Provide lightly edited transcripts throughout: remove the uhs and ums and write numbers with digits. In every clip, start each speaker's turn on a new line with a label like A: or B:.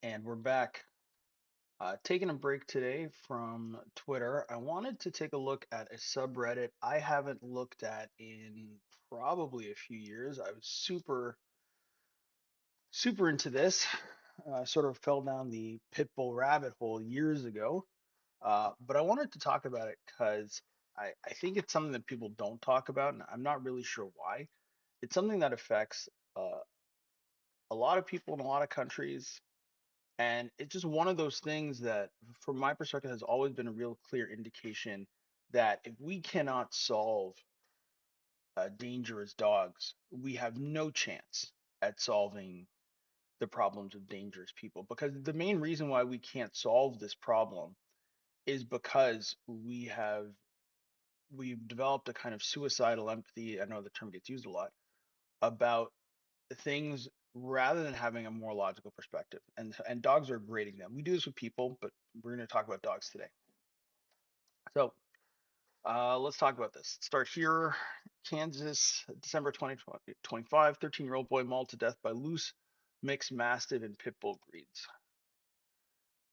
A: And we're back. Taking a break today from Twitter. I wanted to take a look at a subreddit I haven't looked at in probably a few years. I was super into this. Sort of fell down the Pitbull rabbit hole years ago. But I wanted to talk about it because I think it's something that people don't talk about, and I'm not really sure why. It's something that affects a lot of people in a lot of countries. And it's just one of those things that, from my perspective, has always been a real clear indication that if we cannot solve dangerous dogs, we have no chance at solving the problems of dangerous people. Because the main reason why we can't solve this problem is because we've developed a kind of suicidal empathy. I know the term gets used a lot about things rather than having a more logical perspective. And dogs are grading them. We do this with people, but we're going to talk about dogs today. So let's talk about this. Start here. Kansas, December 2025, 13-year-old boy mauled to death by loose mixed mastiff and pit bull breeds.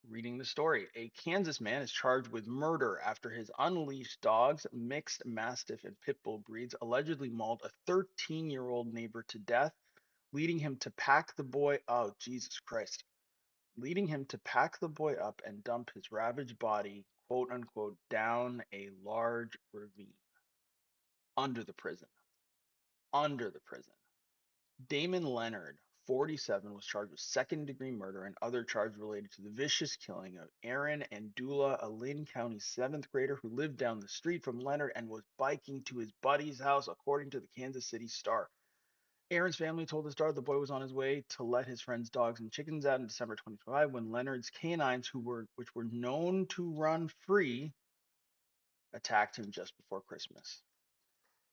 A: Reading the story, a Kansas man is charged with murder after his unleashed dogs, mixed mastiff and pit bull breeds, allegedly mauled a 13-year-old neighbor to death, leading him to pack the boy. Oh, Jesus Christ. Leading him to pack the boy up and dump his ravaged body, quote unquote, down a large ravine under the prison. Under the prison. Damon Leonard, 47, was charged with second-degree murder and other charges related to the vicious killing of Aaron and Dula, a Lynn County seventh grader who lived down the street from Leonard and was biking to his buddy's house, according to the Kansas City Star. Aaron's family told the Star the boy was on his way to let his friend's dogs and chickens out in December 2025 when Leonard's canines, which were known to run free, attacked him just before Christmas.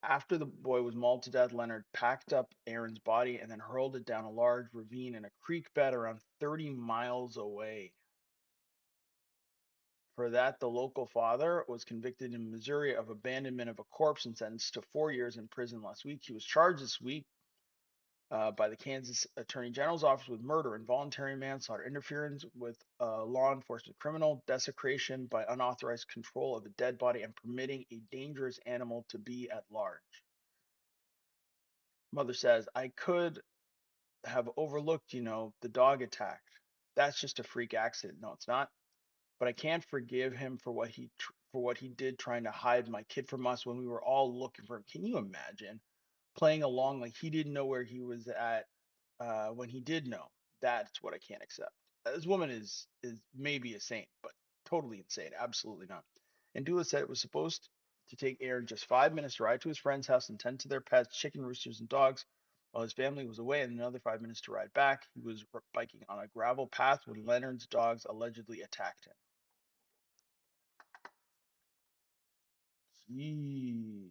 A: After the boy was mauled to death, Leonard packed up Aaron's body and then hurled it down a large ravine in a creek bed around 30 miles away. For that, the local father was convicted in Missouri of abandonment of a corpse and sentenced to 4 years in prison last week. He was charged this week by the Kansas Attorney General's office with murder, involuntary manslaughter, interference with a law enforcement criminal, desecration by unauthorized control of a dead body, and permitting a dangerous animal to be at large. Mother says, I could have overlooked, the dog attack. That's just a freak accident. No, it's not. But I can't forgive him for what he did trying to hide my kid from us when we were all looking for him. Can you imagine playing along like he didn't know where he was at when he did know? That's what I can't accept. This woman is maybe a saint, but totally insane. Absolutely not. And Dula said it was supposed to take Aaron just 5 minutes to ride to his friend's house and tend to their pets, chicken, roosters, and dogs, while his family was away, and another 5 minutes to ride back. He was biking on a gravel path when Leonard's dogs allegedly attacked him. Jeez.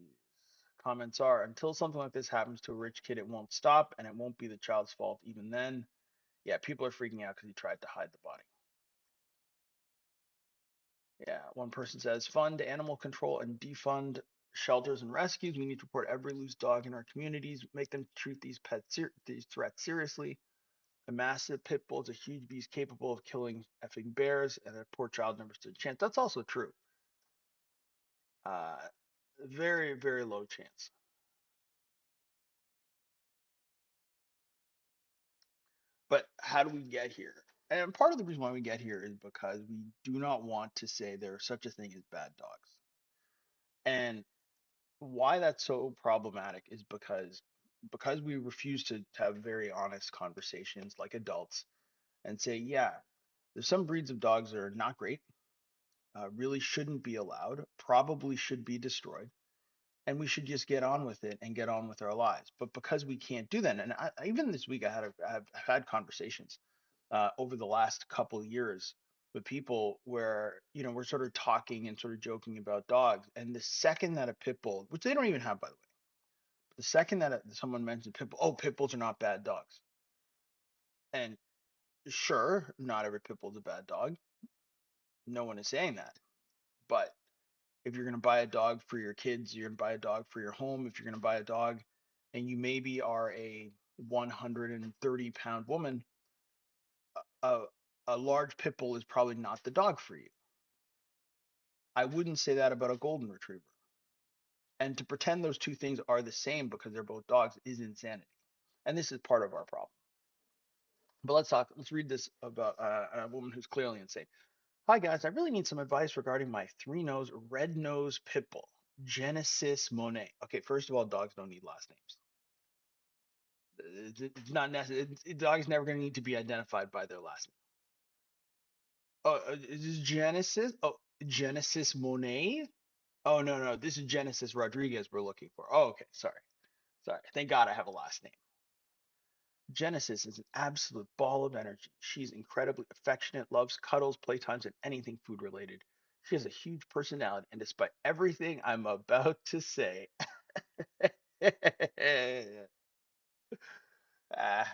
A: Comments are until something like this happens to a rich kid, it won't stop, and it won't be the child's fault even then. Yeah, people are freaking out because he tried to hide the body. Yeah, one person says fund animal control and defund shelters and rescues. We need to report every loose dog in our communities, make them treat these threats seriously. A massive pit bull is a huge beast capable of killing effing bears, and a poor child never stood a chance. That's also true. Uh, very, very low chance. But how do we get here? And part of the reason why we get here is because we do not want to say there's such a thing as bad dogs. And why that's so problematic is because we refuse to have very honest conversations like adults and say, yeah, there's some breeds of dogs that are not great, really shouldn't be allowed, probably should be destroyed, and we should just get on with it and get on with our lives. But because we can't do that, and even this week I've had conversations over the last couple of years with people where we're sort of talking and sort of joking about dogs, and the second that a pit bull, which they don't even have by the way, the second that someone mentioned pit bull, oh, pit bulls are not bad dogs. And sure, not every pit bull is a bad dog. No one is saying that. But if you're going to buy a dog for your kids, you're going to buy a dog for your home. If you're going to buy a dog and you maybe are a 130-pound woman, a large pit bull is probably not the dog for you. I wouldn't say that about a golden retriever. And to pretend those two things are the same because they're both dogs is insanity. And this is part of our problem. But let's talk. Let's read this about a woman who's clearly insane. Hi guys, I really need some advice regarding my three-nose red-nose pit bull, Genesis Monet. Okay, first of all, dogs don't need last names. It's not necessary. Dog is never going to need to be identified by their last name. Oh, is this Genesis? Oh, Genesis Monet? Oh no, no, this is Genesis Rodriguez we're looking for. Oh, okay, sorry, sorry. Thank God I have a last name. Genesis is an absolute ball of energy. She's incredibly affectionate, loves cuddles, playtimes, and anything food related. She has a huge personality, and despite everything I'm about to say, ah,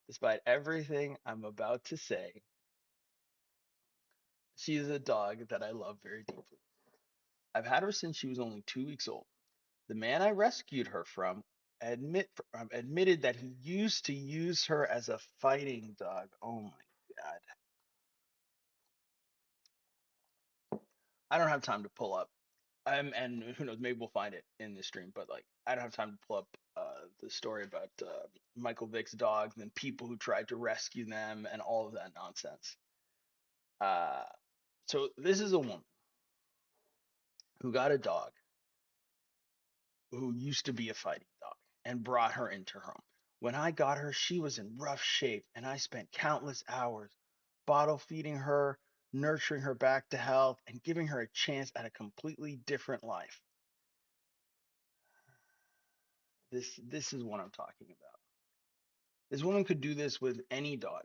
A: despite everything I'm about to say, she is a dog that I love very deeply. I've had her since she was only 2 weeks old. The man I rescued her from admitted that he used to use her as a fighting dog. Oh my God. I don't have time to pull up. And who knows, maybe we'll find it in this stream, but like, I don't have time to pull up the story about Michael Vick's dogs and people who tried to rescue them and all of that nonsense. Uh, so this is a woman who got a dog who used to be a fighting dog and brought her into her home. When I got her, she was in rough shape, and I spent countless hours bottle feeding her, nurturing her back to health, and giving her a chance at a completely different life. This is what I'm talking about. This woman could do this with any dog.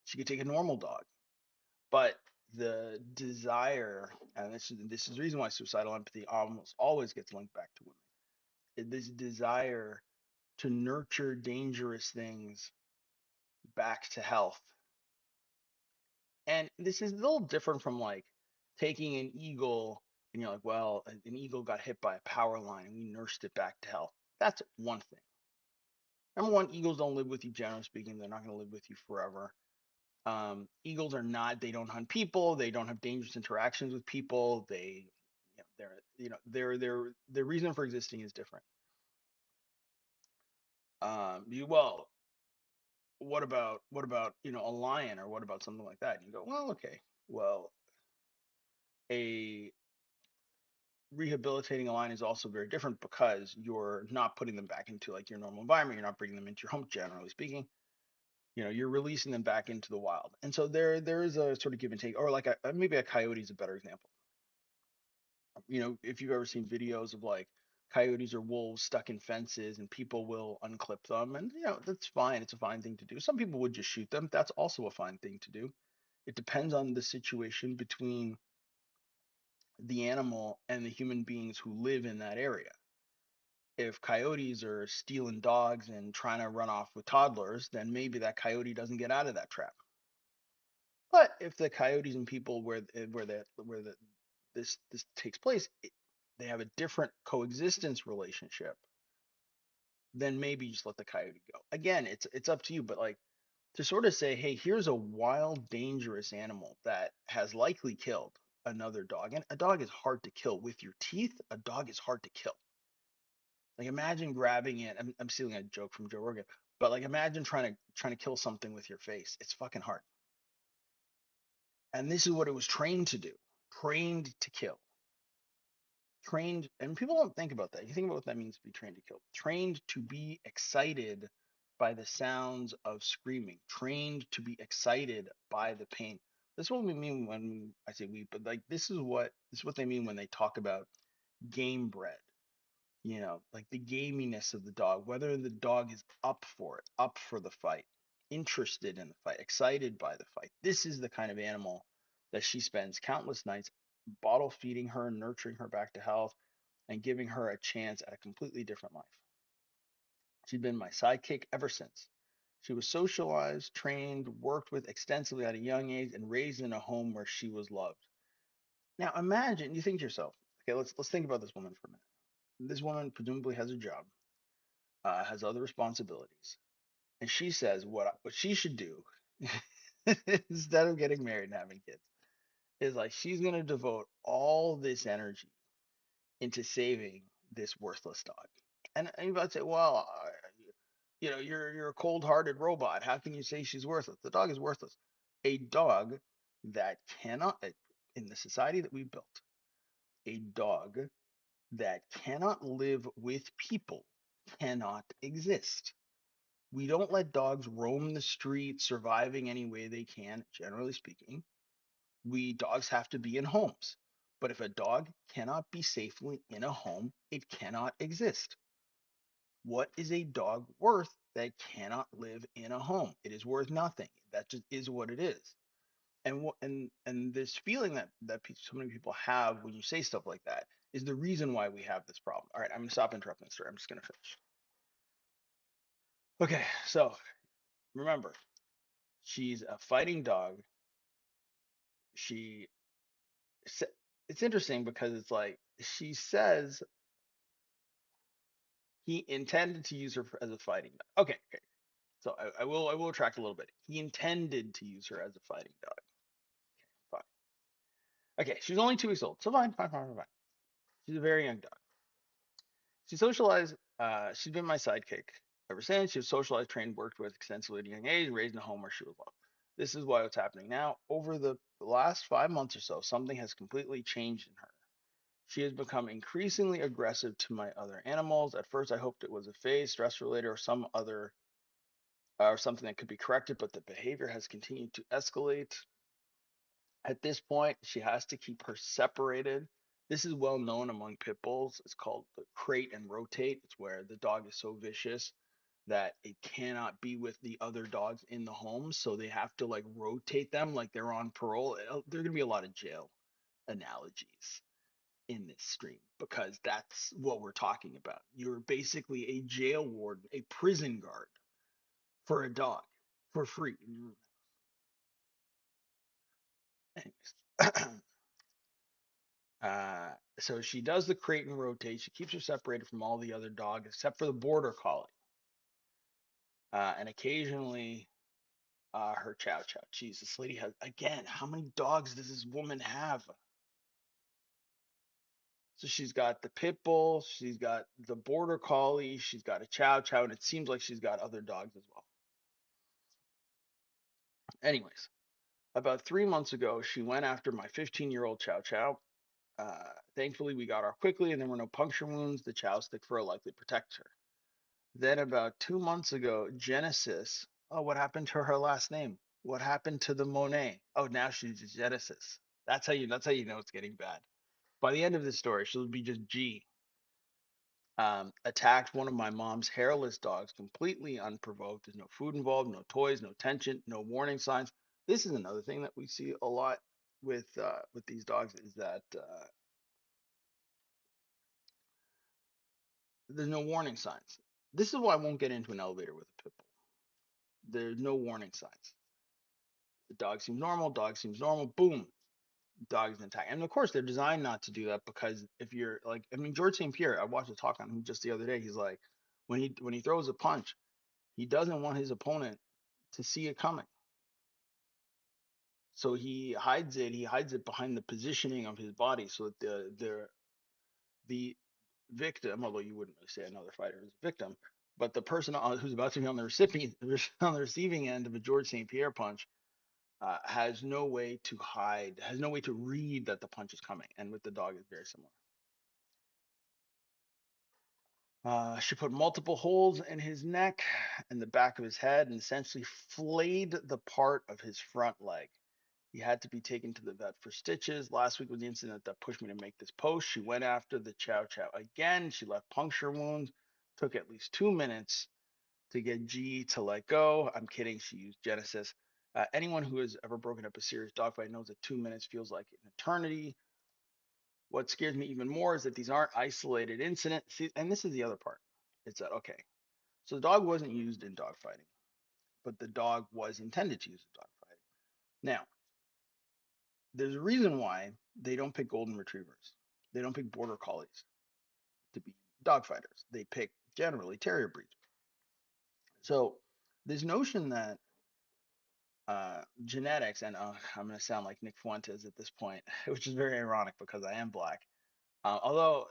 A: She could take a normal dog, but the desire, and this is the reason why suicidal empathy almost always gets linked back to women. This desire to nurture dangerous things back to health. And this is a little different from like taking an eagle and you're like, well, an eagle got hit by a power line and we nursed it back to health. That's one thing. Number one, eagles don't live with you, generally speaking. They're not going to live with you forever. Eagles are not. They don't hunt people. They don't have dangerous interactions with people. Their reason for existing is different. Well, what about a lion or what about something like that? And you go, well, okay, well, a rehabilitating a lion is also very different because you're not putting them back into like your normal environment. You're not bringing them into your home, generally speaking. You're releasing them back into the wild, and so there is a sort of give and take, or like maybe a coyote is a better example. If you've ever seen videos of like coyotes or wolves stuck in fences and people will unclip them, and that's fine. It's a fine thing to do. Some people would just shoot them. That's also a fine thing to do. It depends on the situation between the animal and the human beings who live in that area. If coyotes are stealing dogs and trying to run off with toddlers, then maybe that coyote doesn't get out of that trap. But if the coyotes and people where this takes place, they have a different coexistence relationship, then maybe just let the coyote go. Again, it's up to you, but like to sort of say, hey, here's a wild, dangerous animal that has likely killed another dog, and a dog is hard to kill with your teeth. A dog is hard to kill. Like imagine grabbing it. I'm stealing a joke from Joe Rogan, but like imagine trying to kill something with your face. It's fucking hard. And this is what it was trained to do. Trained to kill. Trained, and people don't think about that. You think about what that means to be trained to kill. Trained to be excited by the sounds of screaming. Trained to be excited by the pain. This is what we mean when I say we, but like this is what they mean when they talk about game bred. Like the gaminess of the dog, whether the dog is up for it, up for the fight, interested in the fight, excited by the fight. This is the kind of animal that she spends countless nights bottle feeding her, nurturing her back to health, and giving her a chance at a completely different life. She's been my sidekick ever since. She was socialized, trained, worked with extensively at a young age, and raised in a home where she was loved. Now imagine, you think to yourself, okay, let's think about this woman for a minute. This woman presumably has a job, has other responsibilities, and she says what she should do instead of getting married and having kids, is like she's gonna devote all this energy into saving this worthless dog. And you might say, well, you're a cold-hearted robot. How can you say she's worthless? The dog is worthless. A dog that cannot, in the society that we built, a dog that cannot live with people cannot exist. We don't let dogs roam the streets, surviving any way they can, generally speaking. We dogs have to be in homes. But if a dog cannot be safely in a home, it cannot exist. What is a dog worth that cannot live in a home? It is worth nothing. That just is what it is. And this feeling that so many people have when you say stuff like that is the reason why we have this problem. All right, I'm gonna stop interrupting the story. I'm just gonna finish. Okay, so remember, she's a fighting dog. She it's interesting because it's like she says he intended to use her as a fighting dog. Okay, okay. So I will retract a little bit. He intended to use her as a fighting dog. Fine. Okay, she was only 2 weeks old, so fine, fine, fine, fine, fine. She's a very young dog. She socialized. She's been my sidekick ever since. She was socialized, trained, worked with extensively at a young age, raised in a home where she was loved. This is what's happening now. Over the last 5 months or so, something has completely changed in her. She has become increasingly aggressive to my other animals. At first, I hoped it was a phase, stress related, or some other, or something that could be corrected, but the behavior has continued to escalate. At this point, she has to keep her separated. This is well known among pit bulls. It's called the crate and rotate. It's where the dog is so vicious that it cannot be with the other dogs in the home. So they have to like rotate them like they're on parole. There are going to be a lot of jail analogies in this stream because that's what we're talking about. You're basically a jail warden, a prison guard for a dog for free. Anyways. So she does the crate and rotate. She keeps her separated from all the other dogs except for the border collie. And occasionally her chow chow. Jeez, this lady has, again, how many dogs does this woman have? So she's got the pit bull, she's got the border collie, she's got a chow chow, and it seems like she's got other dogs as well. Anyways, about 3 months ago, she went after my 15-year-old chow chow. Thankfully, we got her quickly, and there were no puncture wounds. The chow stick fur likely protects her. Then about 2 months ago, Genesis. Oh, what happened to her last name? What happened to the Monet? Oh, now she's Genesis. That's how you know it's getting bad. By the end of this story, she'll be just G. Attacked one of my mom's hairless dogs completely unprovoked. There's no food involved, no toys, no tension, no warning signs. This is another thing that we see a lot with these dogs is that there's no warning signs. This is why I won't get into an elevator with a pit bull. There's no warning signs. The dog seems normal. Dog seems normal. Boom, dog's intact. And of course, they're designed not to do that because if you're like, I mean, George St. Pierre, I watched a talk on him just the other day. He's like, when he throws a punch, he doesn't want his opponent to see it coming. So he hides it. He hides it behind the positioning of his body so that the victim, although you wouldn't really say another fighter is a victim, but the person who's about to be on the recipient on the receiving end of a George St. Pierre punch has no way to hide, has no way to read that the punch is coming. And with the dog, it's very similar. She put multiple holes in his neck and the back of his head and essentially flayed the part of his front leg. He had to be taken to the vet for stitches. Last week was the incident that pushed me to make this post. She went after the chow chow again. She left puncture wounds. Took at least 2 minutes to get G to let go. I'm kidding. She used Genesis. Anyone who has ever broken up a serious dogfight knows that 2 minutes feels like an eternity. What scares me even more is that these aren't isolated incidents. See, and this is the other part. It's that, okay, so the dog wasn't used in dogfighting, but the dog was intended to use in dogfighting. Now, there's a reason why they don't pick golden retrievers. They don't pick border collies to be dogfighters. They pick generally terrier breeds. So this notion that genetics, and I'm going to sound like Nick Fuentes at this point, which is very ironic because I am black. Although,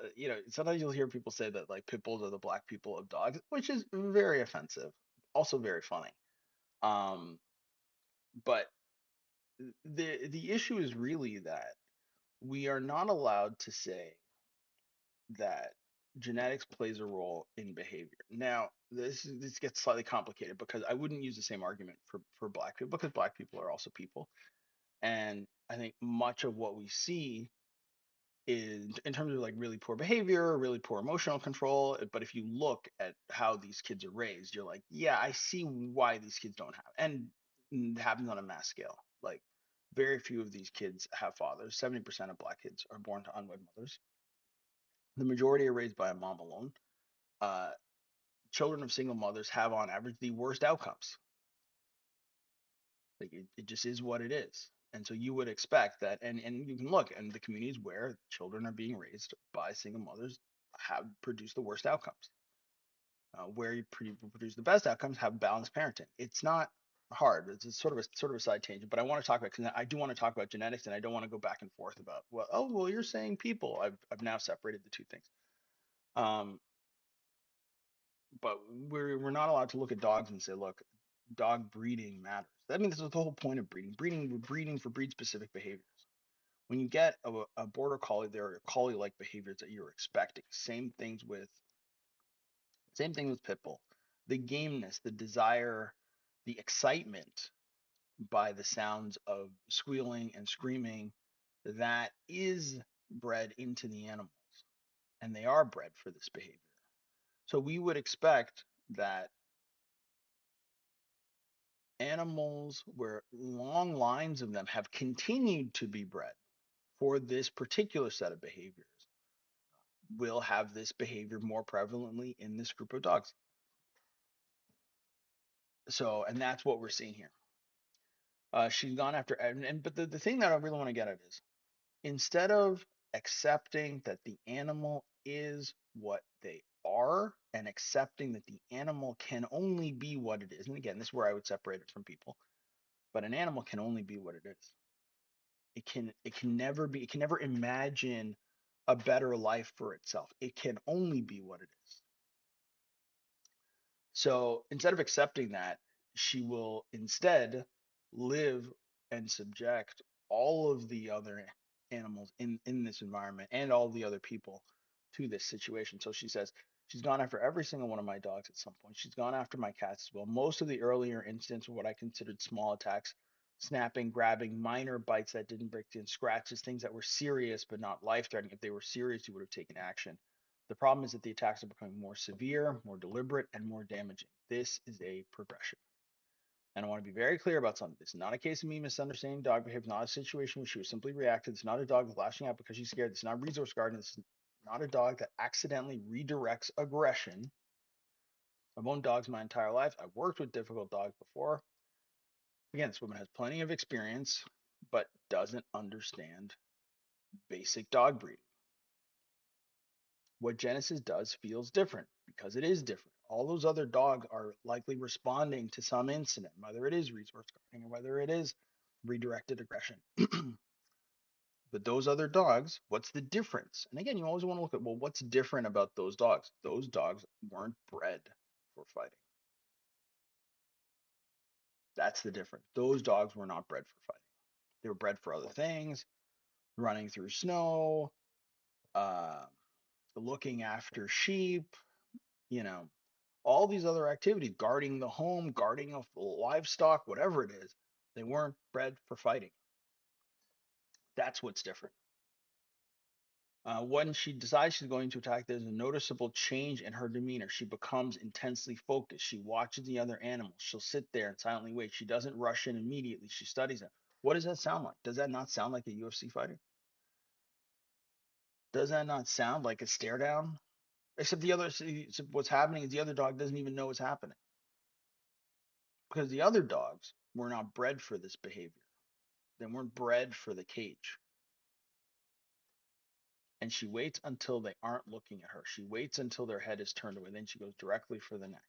A: sometimes you'll hear people say that like pit bulls are the black people of dogs, which is very offensive, also very funny. Um, but the issue is really that we are not allowed to say that genetics plays a role in behavior. Now, this gets slightly complicated because I wouldn't use the same argument for black people because black people are also people. And I think much of what we see is in terms of like really poor behavior, really poor emotional control. But if you look at how these kids are raised, you're like, yeah, I see why these kids don't have, and it happens on a mass scale. Like very few of these kids have fathers. 70% of black kids are born to unwed mothers. The majority are raised by a mom alone. Uh, Children of single mothers have on average the worst outcomes. Like it just is what it is. And so you would expect that, and you can look, and the communities where children are being raised by single mothers have produced the worst outcomes. Where you produce the best outcomes have balanced parenting. It's not hard. It's a sort of a side tangent, but I want to talk about, because I do want to talk about genetics, and I don't want to go back and forth about, well, oh well, you're saying people. I've now separated the two things. Um, but we're not allowed to look at dogs and say, look, dog breeding matters. I mean, this is the whole point of breeding. We're breeding for breed specific behaviors. When you get a border collie, there are collie like behaviors that you're expecting. Same thing with pit bull. The gameness, the desire, the excitement by the sounds of squealing and screaming, that is bred into the animals, and they are bred for this behavior. So we would expect that animals where long lines of them have continued to be bred for this particular set of behaviors will have this behavior more prevalently in this group of dogs. So, and that's what we're seeing here. She's gone after, but the thing that I really want to get at is, instead of accepting that the animal is what they are and accepting that the animal can only be what it is, and again, this is where I would separate it from people, but an animal can only be what it is. It can never imagine a better life for itself. It can only be what it is. So instead of accepting that, she will instead live and subject all of the other animals in this environment and all the other people to this situation. So she says she's gone after every single one of my dogs at some point. She's gone after my cats as well. Most of the earlier incidents were what I considered small attacks, snapping, grabbing, minor bites that didn't break in, scratches, things that were serious but not life-threatening. If they were serious, you would have taken action. The problem is that the attacks are becoming more severe, more deliberate, and more damaging. This is a progression. And I want to be very clear about something. This is not a case of me misunderstanding dog behavior. It's not a situation where she was simply reactive. It's not a dog lashing out because she's scared. It's not a resource garden. It's not a dog that accidentally redirects aggression. I've owned dogs my entire life. I've worked with difficult dogs before. Again, this woman has plenty of experience, but doesn't understand basic dog breeding. What Genesis does feels different because it is different. All those other dogs are likely responding to some incident, whether it is resource guarding or whether it is redirected aggression. But those other dogs, what's the difference? And again, you always want to look at, well, what's different about those dogs? Those dogs weren't bred for fighting. That's the difference. Those dogs were not bred for fighting. They were bred for other things, running through snow, uh, looking after sheep, you know, all these other activities, guarding the home, guarding of livestock, whatever it is, they weren't bred for fighting. That's what's different. When she decides she's going to attack, there's a noticeable change in her demeanor. She becomes intensely focused. She watches the other animals. She'll sit there and silently wait. She doesn't rush in immediately. She studies them. What does that sound like? Does that not sound like a UFC fighter? Does that not sound like a stare down? Except what's happening is the other dog doesn't even know what's happening because the other dogs were not bred for this behavior. They weren't bred for the cage. And she waits until they aren't looking at her. She waits until their head is turned away. Then she goes directly for the neck,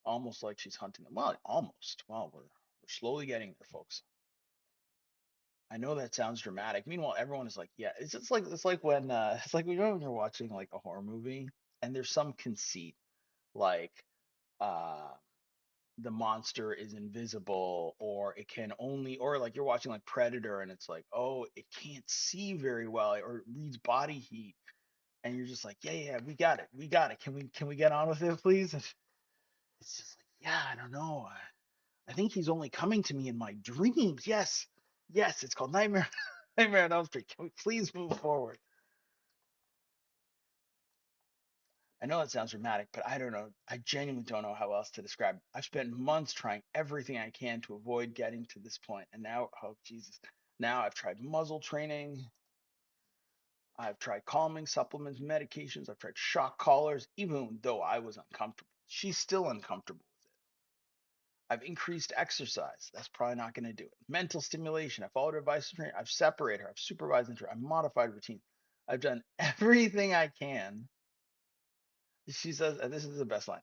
A: almost like she's hunting them. Well, almost. Well, we're We're slowly getting there, folks. I know that sounds dramatic. Meanwhile, everyone is like, yeah, it's like when it's like when you're watching like a horror movie and there's some conceit like uh the monster is invisible or it can only or like you're watching like Predator and it's like, oh, it can't see very well or it reads body heat and you're just like, yeah, yeah, we got it. We got it. Can we get on with it, please? And it's just like, yeah, I don't know. I think he's only coming to me in my dreams. Yes. Yes, it's called Nightmare Nightmare on Elm Street. Can we please move forward? I know that sounds dramatic, but I don't know. I genuinely don't know how else to describe it. I've spent months trying everything I can to avoid getting to this point, and now, oh Jesus, now I've tried muzzle training, I've tried calming supplements, medications, I've tried shock collars, even though I was uncomfortable. She's still uncomfortable with it. I've increased exercise. That's probably not going to do it. Mental stimulation. I followed her advice to train. I've separated her. I've supervised her. I've modified routine. I've done everything I can. She says, and this is the best line.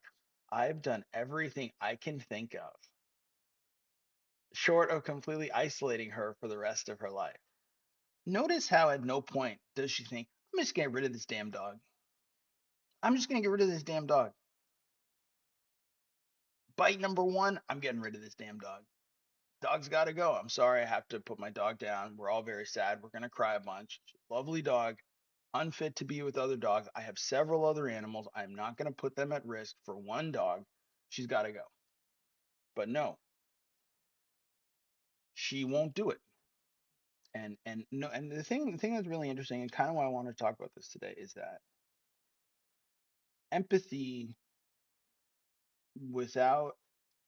A: I've done everything I can think of, short of completely isolating her for the rest of her life. Notice how at no point does she think, I'm just getting rid of this damn dog. I'm just going to get rid of this damn dog. Bite number one, I'm getting rid of this damn dog. Dog's got to go. I'm sorry, I have to put my dog down. We're all very sad. We're going to cry a bunch. Lovely dog, unfit to be with other dogs. I have several other animals. I'm not going to put them at risk for one dog. She's got to go. But no, she won't do it. And no, and the thing that's really interesting and kind of why I want to talk about this today is that empathy without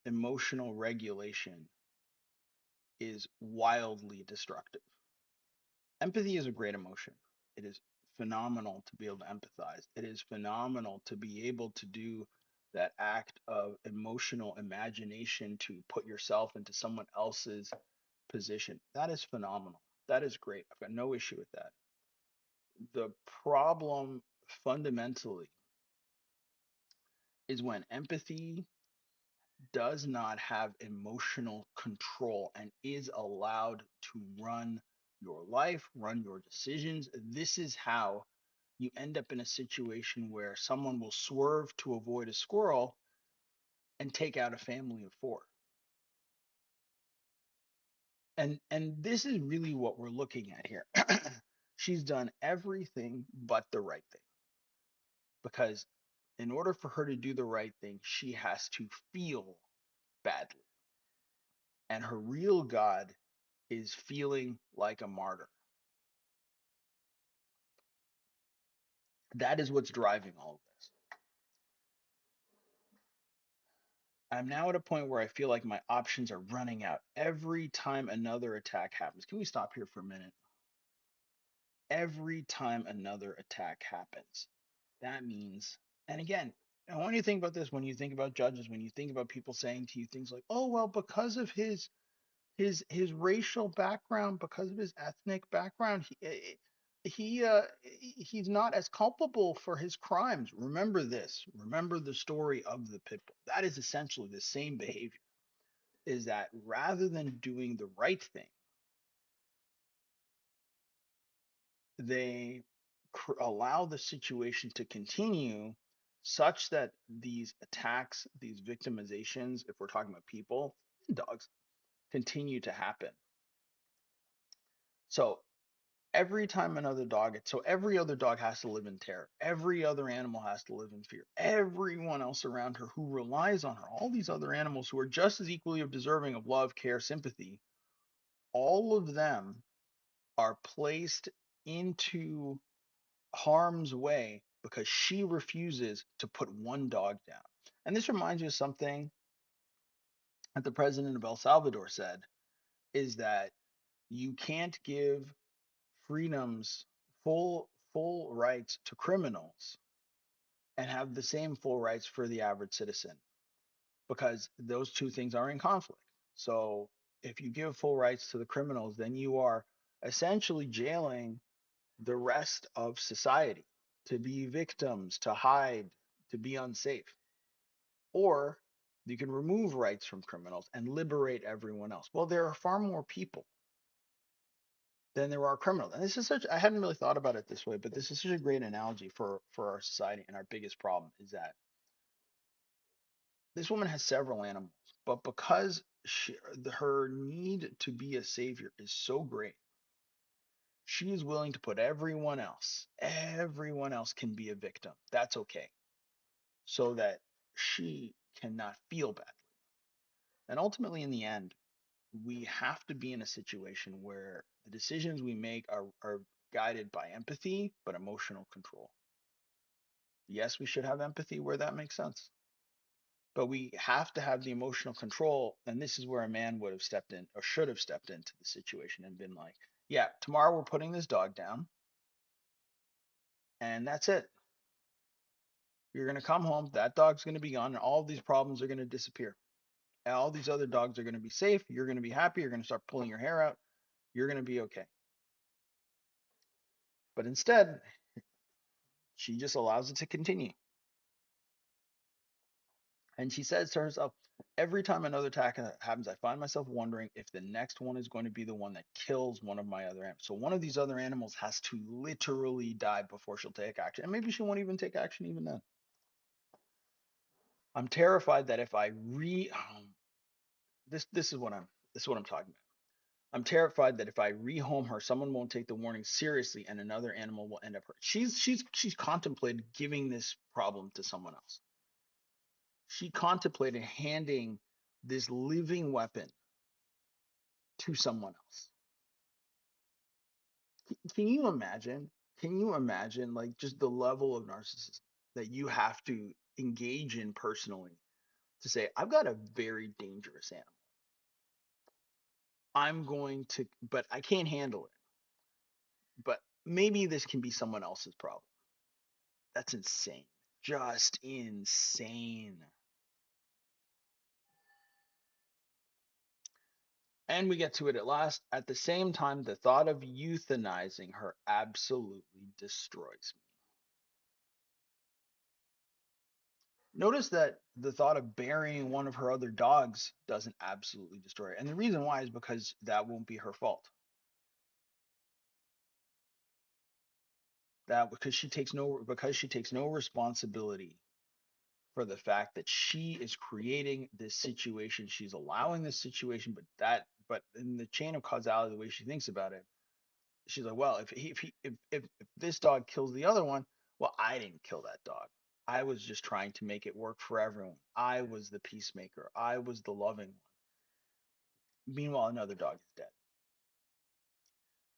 A: emotional regulation is wildly destructive. Empathy is a great emotion. It is phenomenal to be able to empathize. It is phenomenal to be able to do that act of emotional imagination to put yourself into someone else's position. That is phenomenal. That is great. I've got no issue with that. The problem fundamentally is when empathy does not have emotional control and is allowed to run your life, run your decisions. This is how you end up in a situation where someone will swerve to avoid a squirrel and take out a family of four. And this is really what we're looking at here. She's done everything but the right thing because in order for her to do the right thing, she has to feel badly. And her real God is feeling like a martyr. That is what's driving all of this. I'm now at a point where I feel like my options are running out every time another attack happens. Can we stop here for a minute? Every time another attack happens, that means, and again, and when you think about this, when you think about judges, when you think about people saying to you things like, oh, well, because of his racial background, because of his ethnic background, he's not as culpable for his crimes. Remember this. Remember the story of the pit bull. That is essentially the same behavior. Is that rather than doing the right thing, they allow the situation to continue such that these attacks, these victimizations, if we're talking about people and dogs, continue to happen. So every other dog has to live in terror. Every other animal has to live in fear. Everyone else around her who relies on her, all these other animals who are just as equally deserving of love, care, sympathy, all of them are placed into harm's way because she refuses to put one dog down. And this reminds me of something that the president of El Salvador said is that you can't give freedoms, full rights to criminals and have the same full rights for the average citizen because those two things are in conflict. So if you give full rights to the criminals, then you are essentially jailing the rest of society to be victims, to hide, to be unsafe. Or You can remove rights from criminals and liberate everyone else. Well, there are far more people than there are criminals. And this is such, I hadn't really thought about it this way, but this is such a great analogy for our society. And our biggest problem is that this woman has several animals, but because her need to be a savior is so great, she is willing to put everyone else can be a victim. That's okay. So that she cannot feel badly. And ultimately, in the end, we have to be in a situation where the decisions we make are guided by empathy, but emotional control. Yes, we should have empathy where that makes sense, but we have to have the emotional control. And this is where a man would have stepped in or should have stepped into the situation and been like, yeah, tomorrow we're putting this dog down, and that's it. You're going to come home, that dog's going to be gone, and all these problems are going to disappear. And all these other dogs are going to be safe. You're going to be happy. You're going to start pulling your hair out. You're going to be okay. But instead, she just allows it to continue. And she says to herself, every time another attack happens, I find myself wondering if the next one is going to be the one that kills one of my other animals. So one of these other animals has to literally die before she'll take action. And maybe she won't even take action even then. I'm terrified that if I this is what I'm talking about. I'm terrified that if I rehome her, someone won't take the warning seriously and another animal will end up hurt. She's contemplated giving this problem to someone else. She contemplated handing this living weapon to someone else. Can you imagine? Can you imagine like just the level of narcissism that you have to engage in personally to say, I've got a very dangerous animal. I'm going to, but I can't handle it. But maybe this can be someone else's problem. That's insane. Just insane. And we get to it at last. At the same time, the thought of euthanizing her absolutely destroys me. Notice that the thought of burying one of her other dogs doesn't absolutely destroy her. And the reason why is because that won't be her fault. That because she takes no responsibility for the fact that she is creating this situation. She's allowing this situation, but in the chain of causality, the way she thinks about it, she's like, well, if this dog kills the other one, well, I didn't kill that dog. I was just trying to make it work for everyone. I was the peacemaker. I was the loving one. Meanwhile, another dog is dead.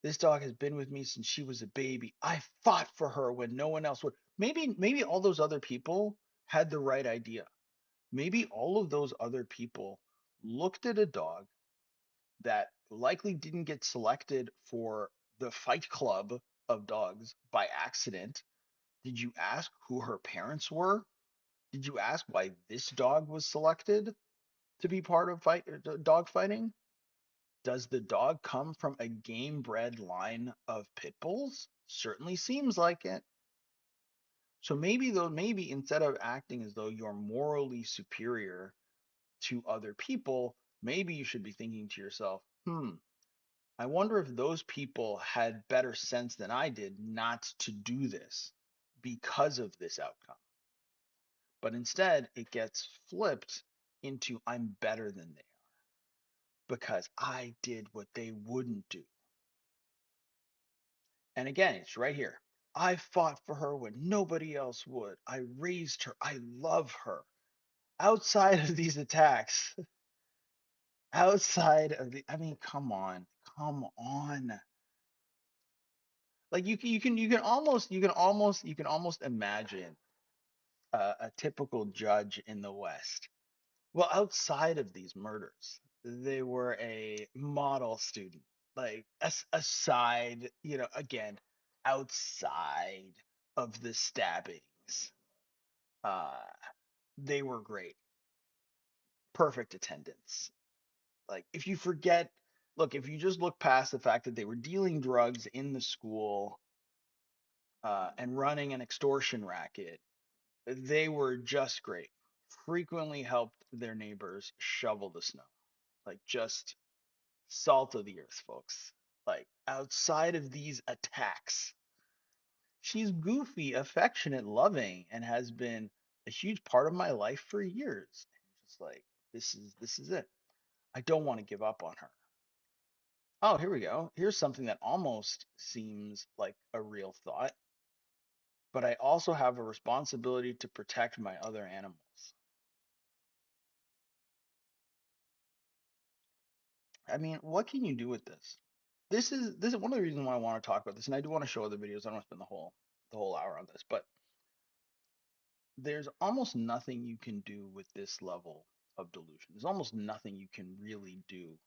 A: This dog has been with me since she was a baby. I fought for her when no one else would. Maybe all those other people had the right idea. Maybe all of those other people looked at a dog that likely didn't get selected for the fight club of dogs by accident. Did you ask who her parents were? Did you ask why this dog was selected to be part of dog fighting? Does the dog come from a game bred line of pit bulls? Certainly seems like it. So maybe instead of acting as though you're morally superior to other people, maybe you should be thinking to yourself, I wonder if those people had better sense than I did not to do this because of this outcome. But instead, it gets flipped into I'm better than they are because I did what they wouldn't do. And again, it's right here. I fought for her when nobody else would. I raised her. I love her. Outside of these attacks, I mean, come on, come on. Like you can almost imagine a typical judge in the West. Well, outside of these murders, they were a model student. Like aside, again, outside of the stabbings, uh, they were great. Perfect attendance. Like if you forget, look, if you just look past the fact that they were dealing drugs in the school and running an extortion racket, they were just great. frequently helped their neighbors shovel the snow. Like just salt of the earth, folks. Like outside of these attacks, she's goofy, affectionate, loving, and has been a huge part of my life for years. Just like this is it. I don't want to give up on her. Oh, here we go. Here's something that almost seems like a real thought, but I also have a responsibility to protect my other animals. I mean, what can you do with this? This is one of the reasons why I want to talk about this, and I do want to show other videos. I don't want to spend the whole hour on this, but there's almost nothing you can do with this level of delusion. There's almost nothing you can really do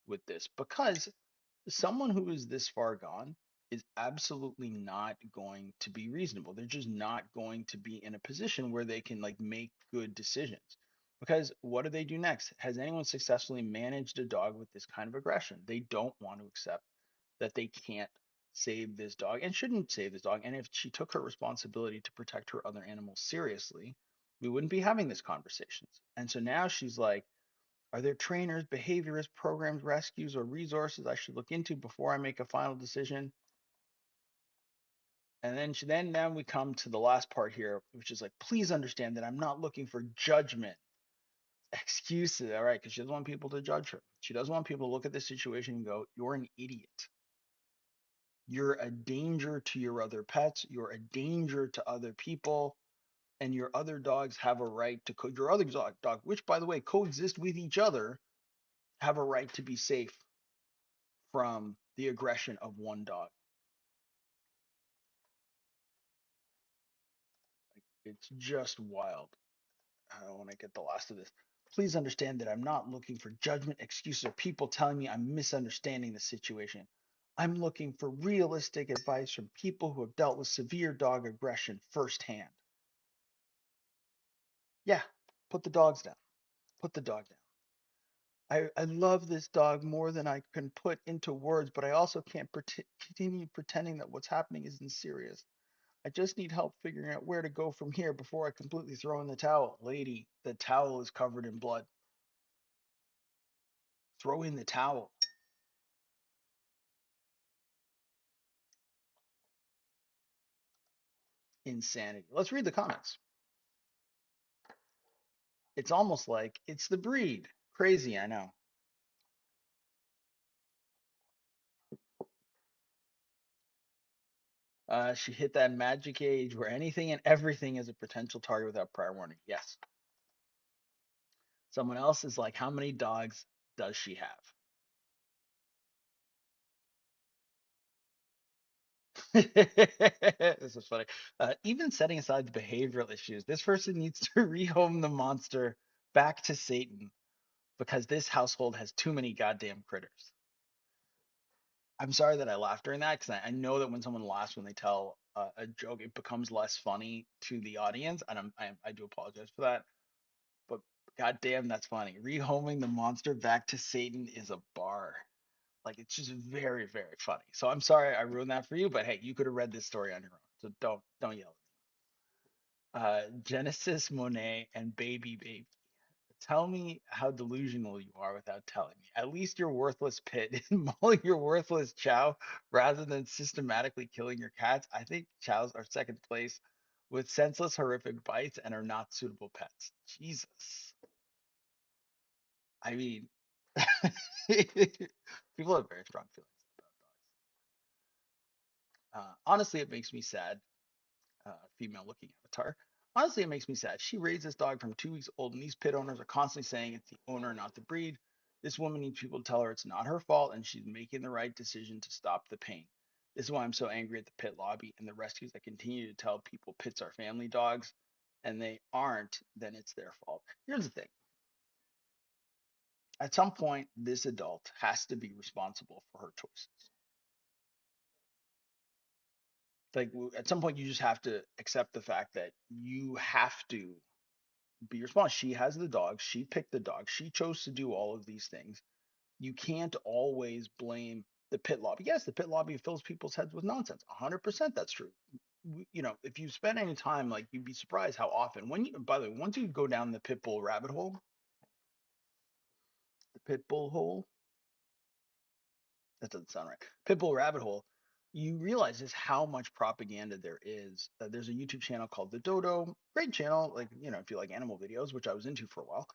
A: with this because someone who is this far gone is absolutely not going to be reasonable. They're just not going to be in a position where they can like make good decisions. Because what do they do next? Has anyone successfully managed a dog with this kind of aggression? They don't want to accept that they can't save this dog and shouldn't save this dog. And if she took her responsibility to protect her other animals seriously, we wouldn't be having these conversations. And so now she's like, are there trainers, behaviorists, programs, rescues, or resources I should look into before I make a final decision? And then we come to the last part here, which is like, please understand that I'm not looking for judgment, excuses, all right, because she doesn't want people to judge her. She doesn't want people to look at this situation and go, you're an idiot. You're a danger to your other pets. You're a danger to other people. And your other dogs have a right to, your other dog, which by the way, coexist with each other, have a right to be safe from the aggression of one dog. It's just wild. I want to get the last of this. Please understand that I'm not looking for judgment, excuses, or people telling me I'm misunderstanding the situation. I'm looking for realistic advice from people who have dealt with severe dog aggression firsthand. Yeah, put the dogs down. Put the dog down. I love this dog more than I can put into words, but I also can't continue pretending that what's happening isn't serious. I just need help figuring out where to go from here before I completely throw in the towel. Lady, the towel is covered in blood. Throw in the towel. Insanity. Let's read the comments. It's almost like it's the breed. Crazy, I know. She hit that magic age where anything and everything is a potential target without prior warning. Yes. Someone else is like, how many dogs does she have? This is funny. Even setting aside the behavioral issues, this person needs to rehome the monster back to Satan because this household has too many goddamn critters. I'm sorry that I laughed during that because I know that when someone laughs when they tell a joke, it becomes less funny to the audience, and I do apologize for that. But goddamn, that's funny. Rehoming the monster back to Satan is a bar. Like it's just very, very funny. So I'm sorry I ruined that for you, but hey, you could have read this story on your own. So don't yell at me. Genesis Monet and Baby Baby. Tell me how delusional you are without telling me. At least your worthless pit is mauling your worthless Chow rather than systematically killing your cats. I think Chows are second place with senseless, horrific bites and are not suitable pets. Jesus. I mean, people have very strong feelings about dogs. Honestly, it makes me sad female looking avatar. Honestly, it makes me sad. She raised this dog from 2 weeks old, and these pit owners are constantly saying it's the owner, not the breed. This woman needs people to tell her it's not her fault, and she's making the right decision to stop the pain. This is why I'm so angry at the pit lobby and the rescues that continue to tell people pits are family dogs, and they aren't, then it's their fault. Here's the thing. At some point, this adult has to be responsible for her choices. Like at some point, you just have to accept the fact that you have to be responsible. She has the dog. She picked the dog. She chose to do all of these things. You can't always blame the pit lobby. Yes, the pit lobby fills people's heads with nonsense. 100% that's true. if you spend any time, like you'd be surprised how often by the way, once you go down the pit bull rabbit hole, the pit bull hole, that doesn't sound right. Pit bull rabbit hole, you realize just how much propaganda there is. There's a YouTube channel called The Dodo, great channel, like if you like animal videos, which I was into for a while.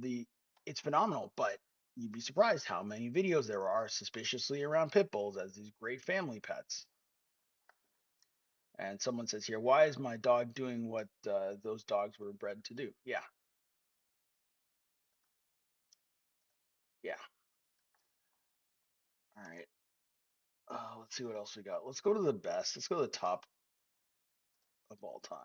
A: The It's phenomenal, but you'd be surprised how many videos there are suspiciously around pit bulls as these great family pets. And someone says here, why is my dog doing what those dogs were bred to do? Yeah, yeah. All right. Let's see what else we got. Let's go to the best. Let's go to the top of all time.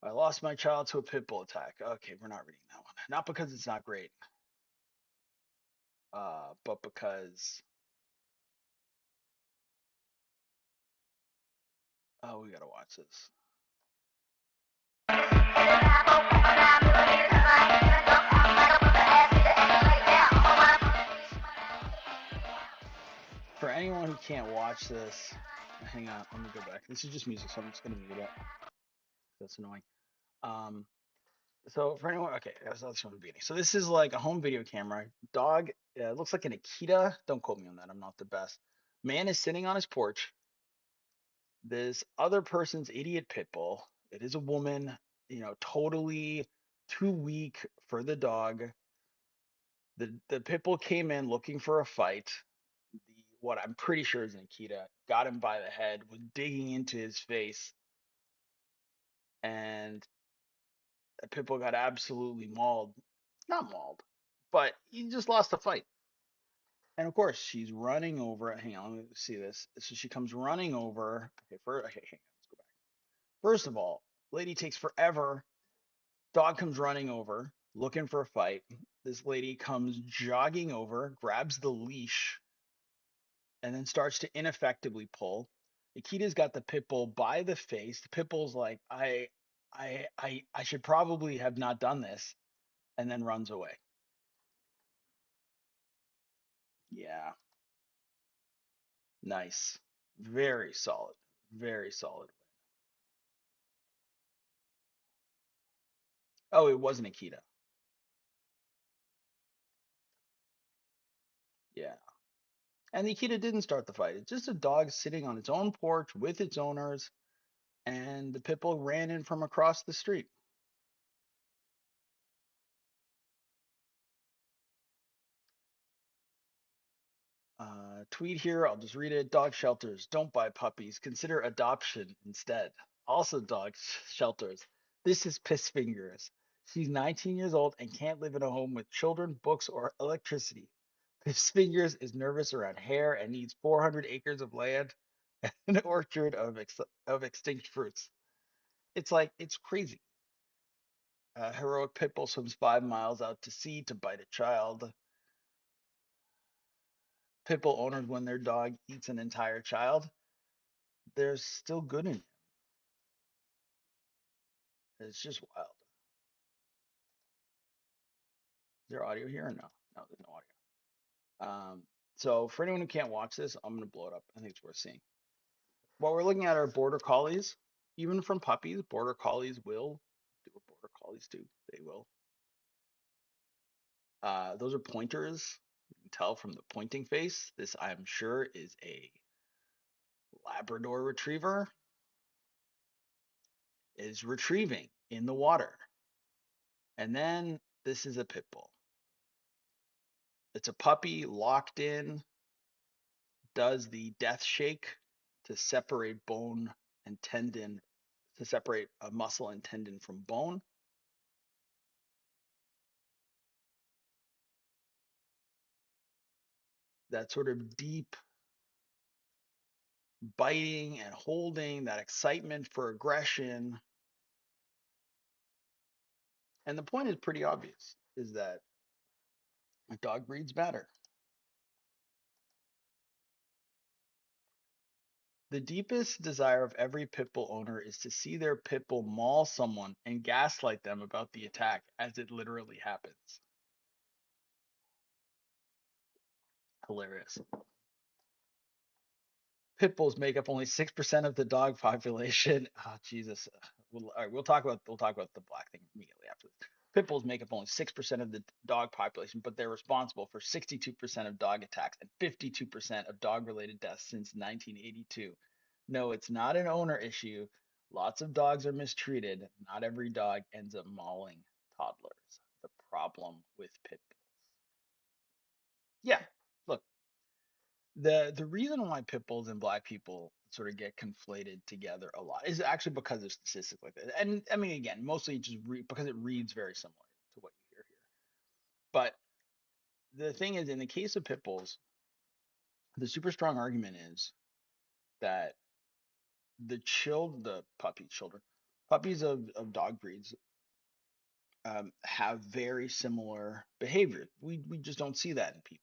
A: I lost my child to a pit bull attack. Okay, we're not reading that one. Not because it's not great, but because we gotta watch this. For anyone who can't watch this, hang on, let me go back. This is just music, so I'm just gonna mute it. That's annoying. Um, so for anyone, okay, that's from the beginning. So this is like a home video camera. Dog, looks like an Akita. Don't quote me on that. I'm not the best. Man is sitting on his porch. This other person's idiot pit bull. It is a woman, totally too weak for the dog. The pit bull came in looking for a fight. What I'm pretty sure is an Akita got him by the head, was digging into his face, and the pit bull got absolutely mauled. Not mauled, but he just lost a fight. And of course, she's running over. Hang on, let me see this. So she comes running over. Okay, hang on, let's go back. First of all, lady takes forever. Dog comes running over, looking for a fight. This lady comes jogging over, grabs the leash, and then starts to ineffectively pull. Akita's got the pit bull by the face. The pit bull's like, I should probably have not done this, and then runs away. Yeah, nice, very solid, very solid. Oh, it wasn't Akita. Yeah, and the Akita didn't start the fight. It's just a dog sitting on its own porch with its owners, and the pit bull ran in from across the street. Tweet here, I'll just read it. Dog shelters, don't buy puppies. Consider adoption instead. Also, dog shelters. This is Piss Fingers. She's 19 years old and can't live in a home with children, books, or electricity. Piss Fingers is nervous around hair and needs 400 acres of land and an orchard of extinct fruits. It's crazy. Heroic pit bull swims 5 miles out to sea to bite a child. Pit bull owners, when their dog eats an entire child, there's still good in it. It's just wild. Is there audio here or no? No, there's no audio. So for anyone who can't watch this, I'm gonna blow it up. I think it's worth seeing. What we're looking at are border collies. Even from puppies, border collies will do what border collies do. They will. Those are pointers. You can tell from the pointing face. This, I'm sure, is a Labrador retriever. Is retrieving in the water. And then this is a pit bull. It's a puppy locked in, does the death shake to separate bone and tendon, to separate a muscle and tendon from bone. That sort of deep biting and holding, that excitement for aggression. And the point is pretty obvious, is that dog breeds matter. The deepest desire of every pit bull owner is to see their pit bull maul someone and gaslight them about the attack as it literally happens. Hilarious. Pit bulls make up only 6% of the dog population. Oh, Jesus. All right, we'll talk about the black thing immediately after this. Pit bulls make up only 6% of the dog population, but they're responsible for 62% of dog attacks and 52% of dog-related deaths since 1982. No, it's not an owner issue. Lots of dogs are mistreated. Not every dog ends up mauling toddlers. The problem with pit bulls. Yeah, look, the reason why pit bulls and black people sort of get conflated together a lot is actually because of statistics like that. And I mean, again, mostly just because it reads very similar to what you hear here. But the thing is, in the case of pit bulls, the super strong argument is that the puppies of dog breeds have very similar behavior. We just don't see that in people.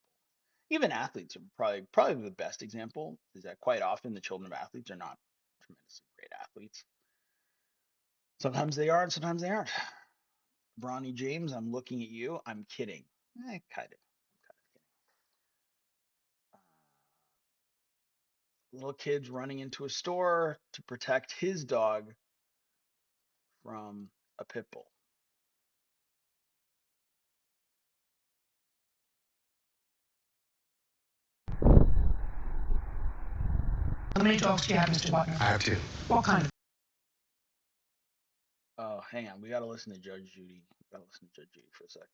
A: Even athletes are probably the best example is that quite often the children of athletes are not tremendously great athletes. Sometimes they are and sometimes they aren't. Bronny James, I'm looking at you. I'm kidding. Kind of. I'm kind of kidding. Little kid's running into a store to protect his dog from a pit bull.
B: How many dogs do you have, Mr. Butler?
C: I have two.
B: What kind of?
A: Oh, hang on. We got to listen to Judge Judy. Got to listen to Judge Judy for a second.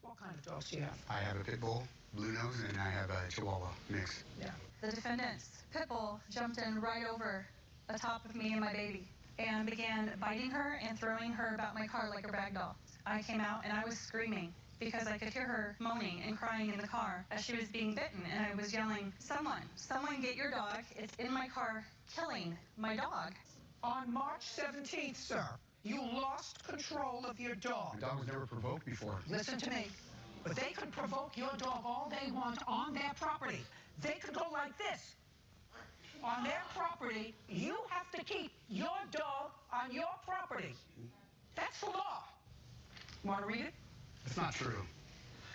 B: What kind of dogs do you have?
C: I have a pit bull, blue nose, and I have a chihuahua mix.
B: Yeah.
D: The defendant's pit bull jumped in right over the top of me and my baby and began biting her and throwing her about my car like a rag doll. I came out and I was screaming because I could hear her moaning and crying in the car as she was being bitten, and I was yelling, someone get your dog. It's in my car killing my dog.
B: On March 17th, sir, you lost control of your dog.
C: My dog was never provoked before.
B: Listen to me. But they could provoke your dog all they want on their property. They could go like this. On their property, you have to keep your dog on your property. That's the law. Want to read it?
C: It's not true.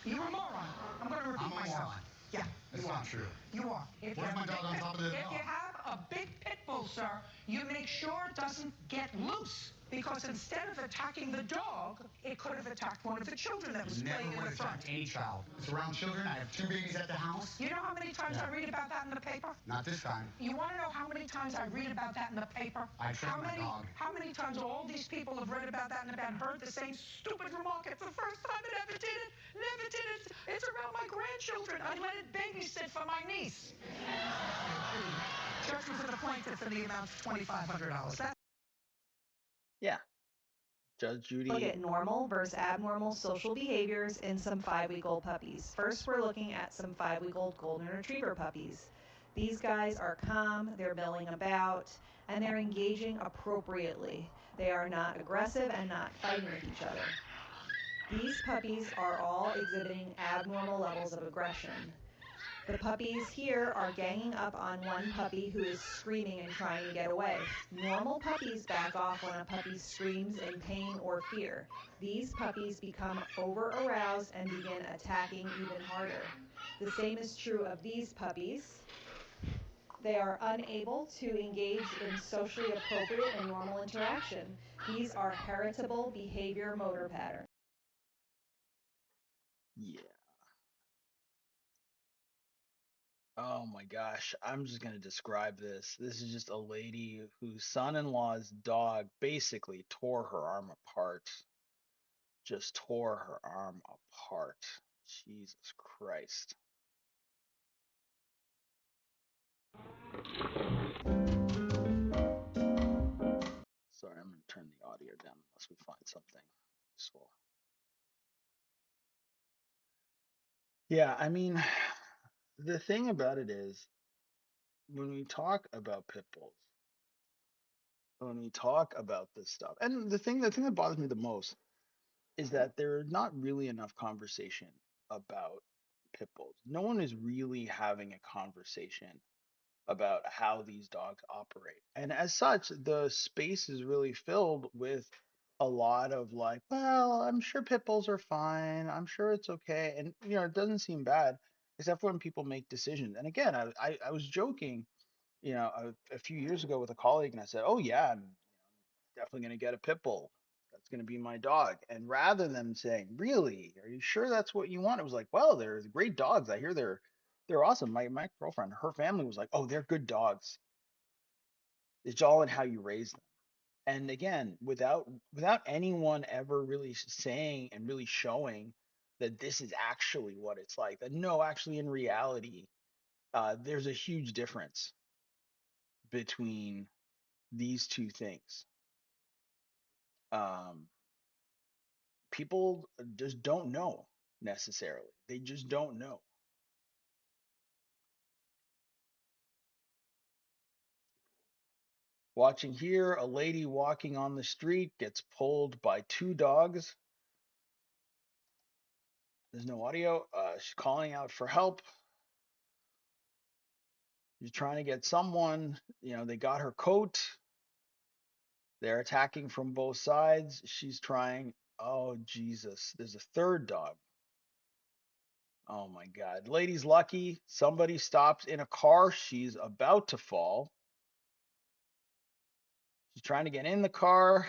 B: You're a moron. I'm going to repeat
C: I'm a
B: myself.
C: moron.
B: Yeah,
C: It's not true.
B: you are. If
C: Where's
B: you
C: my
B: have a
C: dog
B: big
C: on
B: pit-
C: top of the
B: If
C: dog?
B: you have a big pit bull, sir, you make sure it doesn't get loose. Because instead of attacking the dog, it could have attacked one of the children that was
C: Never
B: playing in
C: would
B: the front.
C: attack any child. It's around children. I have two babies at the house.
B: You know how many times
C: Yeah.
B: I read about that in the paper?
C: Not this time.
B: You want to know how many times I read about that in the paper?
C: I train my dog.
B: How many times all these people have read about that and have heard the same stupid remark? It's the first time it ever did it. Never did it. It's around my grandchildren. I let it babysit for my niece. Judgment for the plaintiff in the amount of $2,500. That's
A: Yeah. Judge
E: Look
A: Judy.
E: at normal versus abnormal social behaviors in some 5-week-old puppies. First, we're looking at some 5-week-old golden retriever puppies. These guys are calm, they're milling about, and they're engaging appropriately. They are not aggressive and not fighting with each other. These puppies are all exhibiting abnormal levels of aggression. The puppies here are ganging up on one puppy who is screaming and trying to get away. Normal puppies back off when a puppy screams in pain or fear. These puppies become over-aroused and begin attacking even harder. The same is true of these puppies. They are unable to engage in socially appropriate and normal interaction. These are heritable behavior motor patterns.
A: Yeah. Oh my gosh, I'm just going to describe this. This is just a lady whose son-in-law's dog basically tore her arm apart. Just tore her arm apart. Jesus Christ. Sorry, I'm going to turn the audio down unless we find something useful. Yeah, I mean, the thing about it is when we talk about pit bulls, when we talk about this stuff, and the thing that bothers me the most is that there's not really enough conversation about pit bulls. No one is really having a conversation about how these dogs operate. And as such, the space is really filled with a lot of like, well, I'm sure pit bulls are fine. I'm sure it's okay. And, it doesn't seem bad. except when people make decisions. And again, I was joking, a few years ago with a colleague, and I said, "Oh yeah, I'm definitely going to get a pit bull. That's going to be my dog." And rather than saying, "Really? Are you sure that's what you want?" It was like, "Well, they're great dogs. I hear they're awesome." My girlfriend, her family was like, "Oh, they're good dogs. It's all in how you raise them." And again, without anyone ever really saying and really showing that this is actually what it's like, that no, actually in reality, there's a huge difference between these two things. Um, People just don't know necessarily. They just don't know. Watching here, a lady walking on the street gets pulled by two dogs. There's no audio. She's calling out for help. She's trying to get someone. They got her coat. They're attacking from both sides. She's trying. Oh, Jesus. There's a third dog. Oh, my God. Lady's lucky. Somebody stops in a car. She's about to fall. She's trying to get in the car.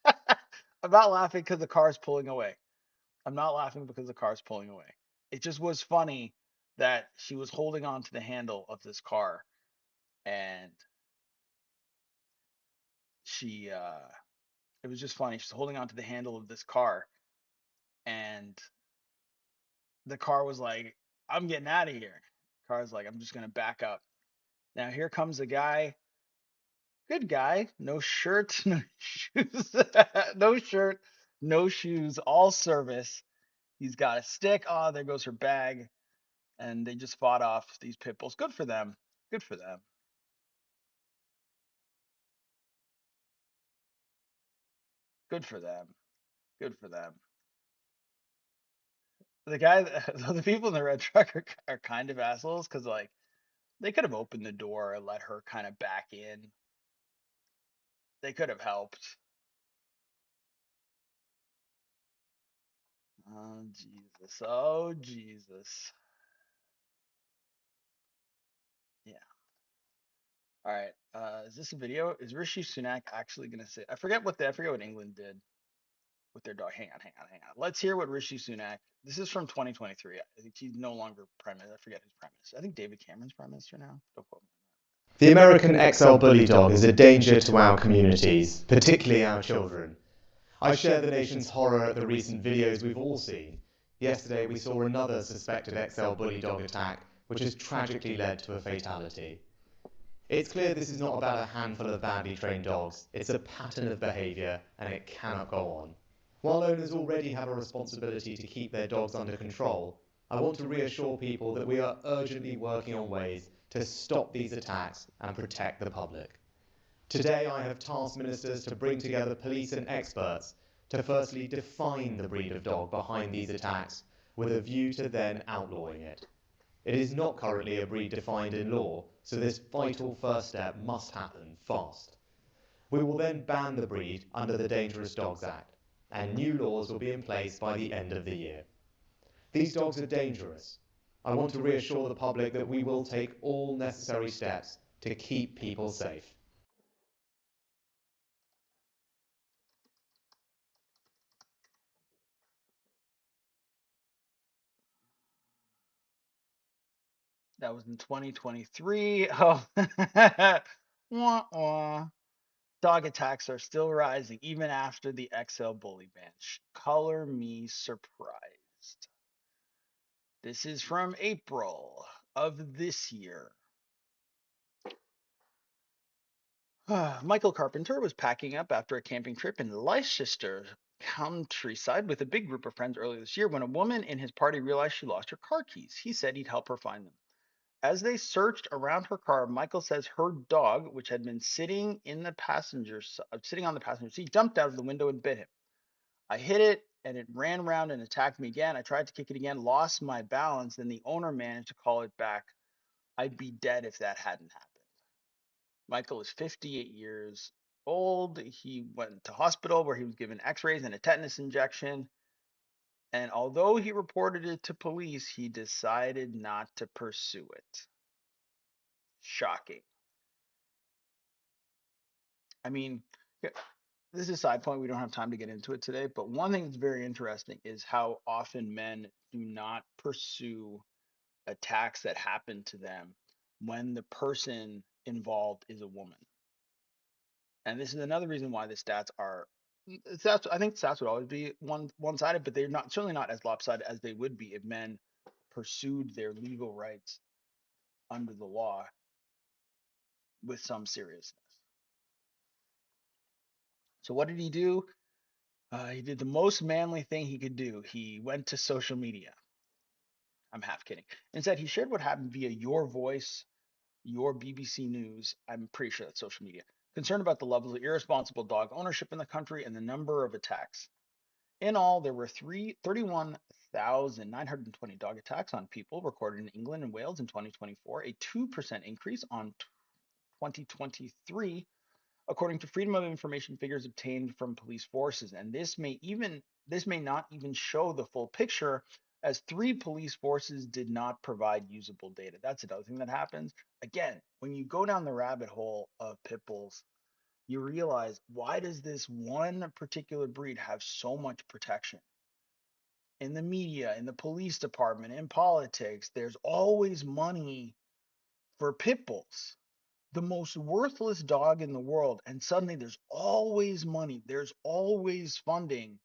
A: I'm not laughing because the car's pulling away. I'm not laughing because the car's pulling away. It just was funny that she was holding on to the handle of this car, and she it was just funny. She's holding on to the handle of this car, and the car was like, "I'm getting out of here." The car's like, "I'm just gonna back up." Now here comes a guy, good guy, no shirt, no shoes, no shirt, no shoes, all service. He's got a stick. Oh, there goes her bag. And they just fought off these pit bulls. Good for them. Good for them. Good for them. Good for them. The guy, the people in the red truck are kind of assholes because like they could have opened the door and let her kind of back in. They could have helped. Oh Jesus. Oh Jesus. Yeah. All right. Is this a video? Is Rishi Sunak actually gonna say? I forget what England did with their dog. Hang on. Let's hear what Rishi Sunak. This is from 2023. I think he's no longer prime minister. I forget who's prime minister. I think David Cameron's prime minister now. Don't quote me.
F: The American XL bully dog is a danger to our communities, particularly our children. I share the nation's horror at the recent videos we've all seen. Yesterday we saw another suspected XL bully dog attack, which has tragically led to a fatality. It's clear this is not about a handful of badly trained dogs. It's a pattern of behaviour, and it cannot go on. While owners already have a responsibility to keep their dogs under control, I want to reassure people that we are urgently working on ways to stop these attacks and protect the public. Today I have tasked ministers to bring together police and experts to firstly define the breed of dog behind these attacks with a view to then outlawing it. It is not currently a breed defined in law, so this vital first step must happen fast. We will then ban the breed under the Dangerous Dogs Act, and new laws will be in place by the end of the year. These dogs are dangerous. I want to reassure the public that we will take all necessary steps to keep people safe.
A: That was in 2023. Oh, wah, wah. Dog attacks are still rising even after the XL bully ban. Color me surprised. This is from April of this year. Michael Carpenter was packing up after a camping trip in Leicester countryside with a big group of friends earlier this year when a woman in his party realized she lost her car keys. He said he'd help her find them. As they searched around her car, Michael says her dog, which had been sitting on the passenger seat, jumped out of the window and bit him. I hit it and it ran around and attacked me again. I tried to kick it again, lost my balance, then the owner managed to call it back. I'd be dead if that hadn't happened. Michael is 58 years old. He went to hospital where he was given x-rays and a tetanus injection. And although he reported it to police, he decided not to pursue it. Shocking. I mean, this is a side point. We don't have time to get into it today. But one thing that's very interesting is how often men do not pursue attacks that happen to them when the person involved is a woman. And this is another reason why the stats are stats. I think stats would always be one sided, but they're not certainly not as lopsided as they would be if men pursued their legal rights under the law with some seriousness. So what did he do? He did the most manly thing he could do. He went to social media. I'm half kidding. Instead, he shared what happened via Your Voice, your BBC News. I'm pretty sure that's social media. Concerned about the levels of irresponsible dog ownership in the country and the number of attacks. In all, there were 31,920 dog attacks on people recorded in England and Wales in 2024, a 2% increase on 2023, according to Freedom of Information figures obtained from police forces. And this may not even show the full picture, as 3 police forces did not provide usable data. That's another thing that happens. Again, when you go down the rabbit hole of pit bulls, you realize, why does this one particular breed have so much protection? In the media, in the police department, in politics, there's always money for pit bulls, the most worthless dog in the world. And suddenly there's always money, there's always funding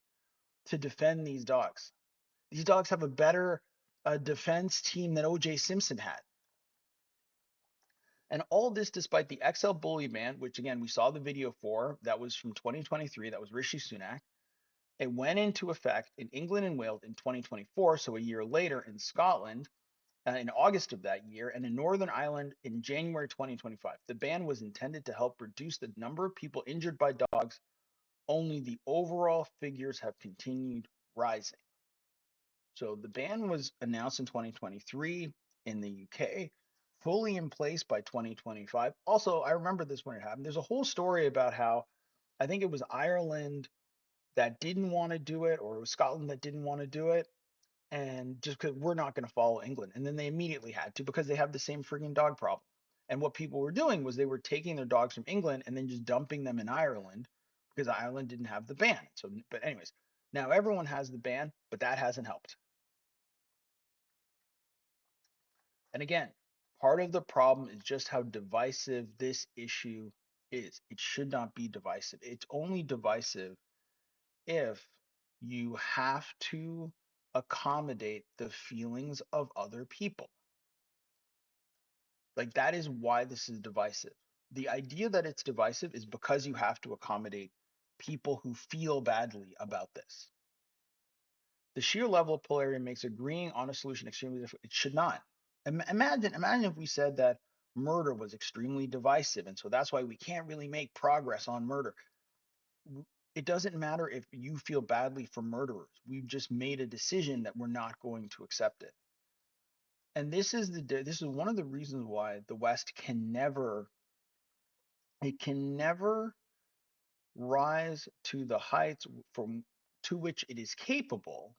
A: to defend these dogs. These dogs have a better defense team than O.J. Simpson had. And all this despite the XL bully ban, which again, we saw the video for, that was from 2023, that was Rishi Sunak. It went into effect in England and Wales in 2024, so a year later in Scotland in August of that year, and in Northern Ireland in January 2025. The ban was intended to help reduce the number of people injured by dogs, only the overall figures have continued rising. So the ban was announced in 2023 in the UK, fully in place by 2025. Also, I remember this when it happened. There's a whole story about how I think it was Ireland that didn't want to do it, or it was Scotland that didn't want to do it. And just because we're not going to follow England. And then they immediately had to, because they have the same freaking dog problem. And what people were doing was they were taking their dogs from England and then just dumping them in Ireland, because Ireland didn't have the ban. So, but anyways, now everyone has the ban, but that hasn't helped. And again, part of the problem is just how divisive this issue is. It should not be divisive. It's only divisive if you have to accommodate the feelings of other people. Like, that is why this is divisive. The idea that it's divisive is because you have to accommodate people who feel badly about this. The sheer level of polarity makes agreeing on a solution extremely difficult. It should not. Imagine if we said that murder was extremely divisive, and so that's why we can't really make progress on murder. It doesn't matter if you feel badly for murderers. We've just made a decision that we're not going to accept it. And this is one of the reasons why the West can never rise to the heights from to which it is capable,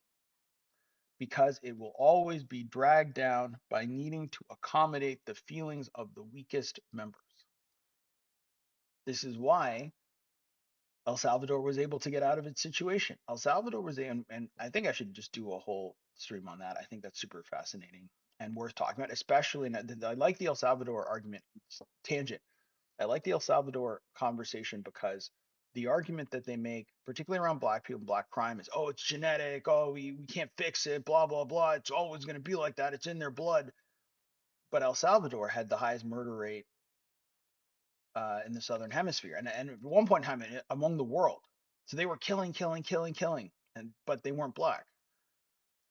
A: because it will always be dragged down by needing to accommodate the feelings of the weakest members. This is why El Salvador was able to get out of its situation. El Salvador was, and I think I should just do a whole stream on that. I think that's super fascinating and worth talking about, especially I like the El Salvador argument. Tangent. I like the El Salvador conversation because the argument that they make, particularly around black people and black crime, is, oh, it's genetic. Oh, we can't fix it. Blah, blah, blah. It's always going to be like that. It's in their blood. But El Salvador had the highest murder rate in the southern hemisphere, and at one point in time among the world. So they were killing, but they weren't black.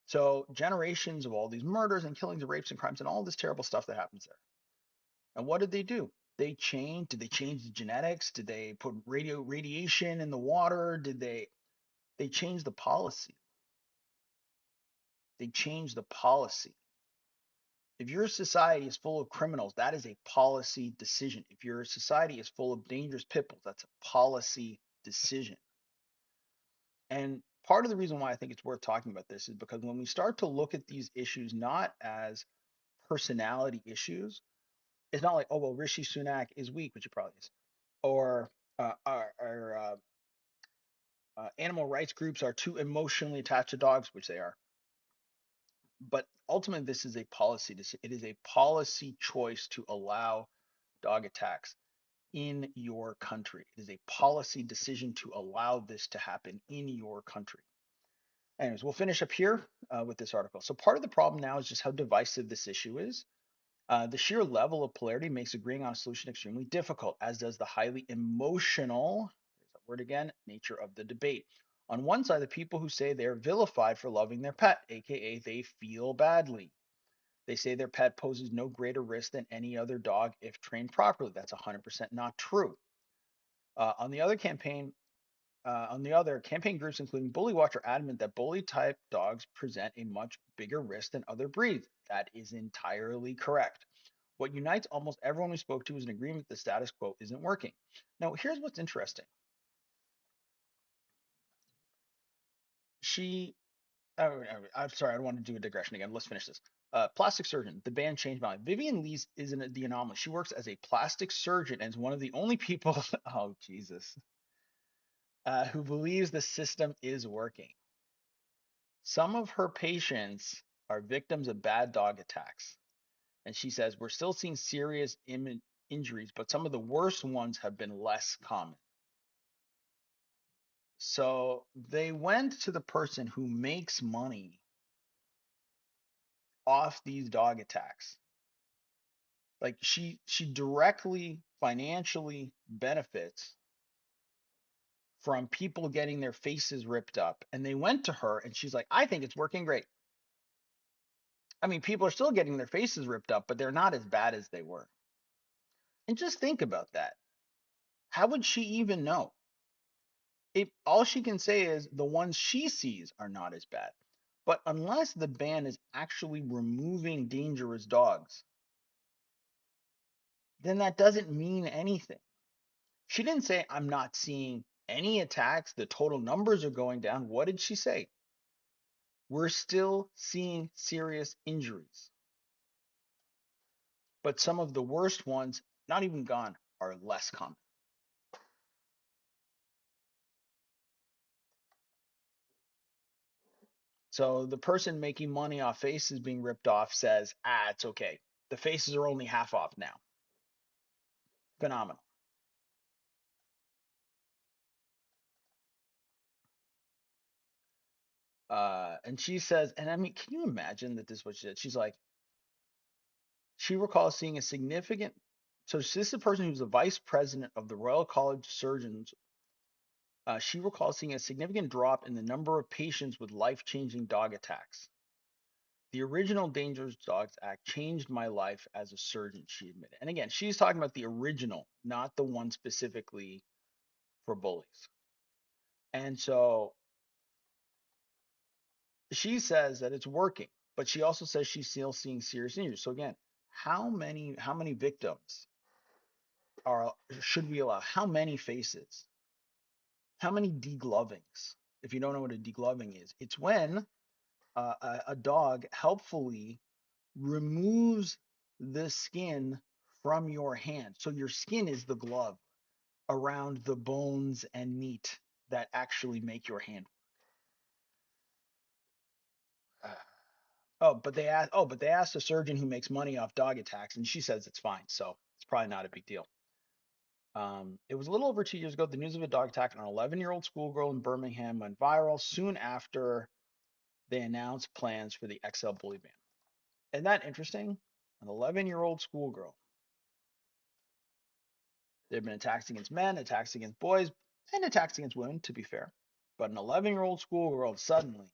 A: So generations of all these murders and killings and rapes and crimes and all this terrible stuff that happens there. And what did they do? Did they change the genetics? Did they put radiation in the water? They changed the policy. They changed the policy. If your society is full of criminals, that is a policy decision. If your society is full of dangerous pit bulls, that's a policy decision. And part of the reason why I think it's worth talking about this is because when we start to look at these issues not as personality issues, it's not like, oh well, Rishi Sunak is weak, which he probably is, or animal rights groups are too emotionally attached to dogs, which they are. But ultimately, this is a policy. It is a policy choice to allow dog attacks in your country. It is a policy decision to allow this to happen in your country. Anyways, we'll finish up here with this article. So part of the problem now is just how divisive this issue is. The sheer level of polarity makes agreeing on a solution extremely difficult, as does the highly emotional, there's that word again, nature of the debate. On one side, the people who say they're vilified for loving their pet, aka they feel badly. They say their pet poses no greater risk than any other dog if trained properly. That's 100% not true. On the other campaign groups, including Bully Watch, are adamant that bully type dogs present a much bigger risk than other breeds. That is entirely correct. What unites almost everyone we spoke to is an agreement the status quo isn't working. Now, here's what's interesting. She, I'm sorry, I don't want to do a digression again. Let's finish this. Plastic surgeon, the band changed my life. Vivian Lee's isn't the anomaly. She works as a plastic surgeon and is one of the only people, oh, Jesus, who believes the system is working. Some of her patients are victims of bad dog attacks. And she says, we're still seeing serious injuries, but some of the worst ones have been less common. So they went to the person who makes money off these dog attacks. Like she directly financially benefits from people getting their faces ripped up. And they went to her and she's like, I think it's working great. I mean, people are still getting their faces ripped up, but they're not as bad as they were. And just think about that. How would she even know? If all she can say is the ones she sees are not as bad. But unless the ban is actually removing dangerous dogs, then that doesn't mean anything. She didn't say, I'm not seeing any attacks. The total numbers are going down. What did she say? We're still seeing serious injuries. But some of the worst ones, not even gone, are less common. So the person making money off faces being ripped off says, it's okay. The faces are only half off now. Phenomenal. And she says, and I mean, can you imagine that this is what she said? She's like, she recalls seeing a significant. So this is a person who's the vice president of the Royal College of Surgeons. She recalls seeing a significant drop in the number of patients with life-changing dog attacks. The original Dangerous Dogs Act changed my life as a surgeon, she admitted. And again, she's talking about the original, not the one specifically for bullies. And so she says that it's working, but she also says she's still seeing serious injuries. So again, how many victims are should we allow? How many faces? How many deglovings? If you don't know what a degloving is, it's when a dog helpfully removes the skin from your hand. So your skin is the glove around the bones and meat that actually make your hand. But they asked a surgeon who makes money off dog attacks, and she says it's fine. So it's probably not a big deal. It was a little over 2 years ago. The news of a dog attack on an 11-year-old schoolgirl in Birmingham went viral soon after they announced plans for the XL bully ban. Isn't that interesting? An 11-year-old schoolgirl. There have been attacks against men, attacks against boys, and attacks against women, to be fair. But an 11-year-old schoolgirl suddenly,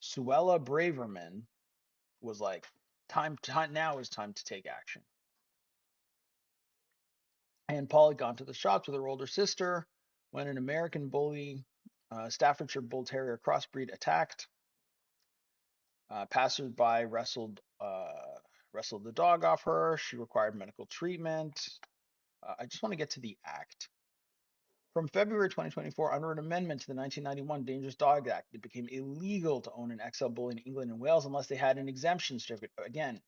A: Suella Braverman was like, now is time to take action. And Paul had gone to the shops with her older sister when an American bully, Staffordshire Bull Terrier crossbreed, attacked. Passersby wrestled the dog off her. She required medical treatment. I just want to get to the act. From February 2024, under an amendment to the 1991 Dangerous Dog Act, it became illegal to own an XL bully in England and Wales unless they had an exemption certificate. Again,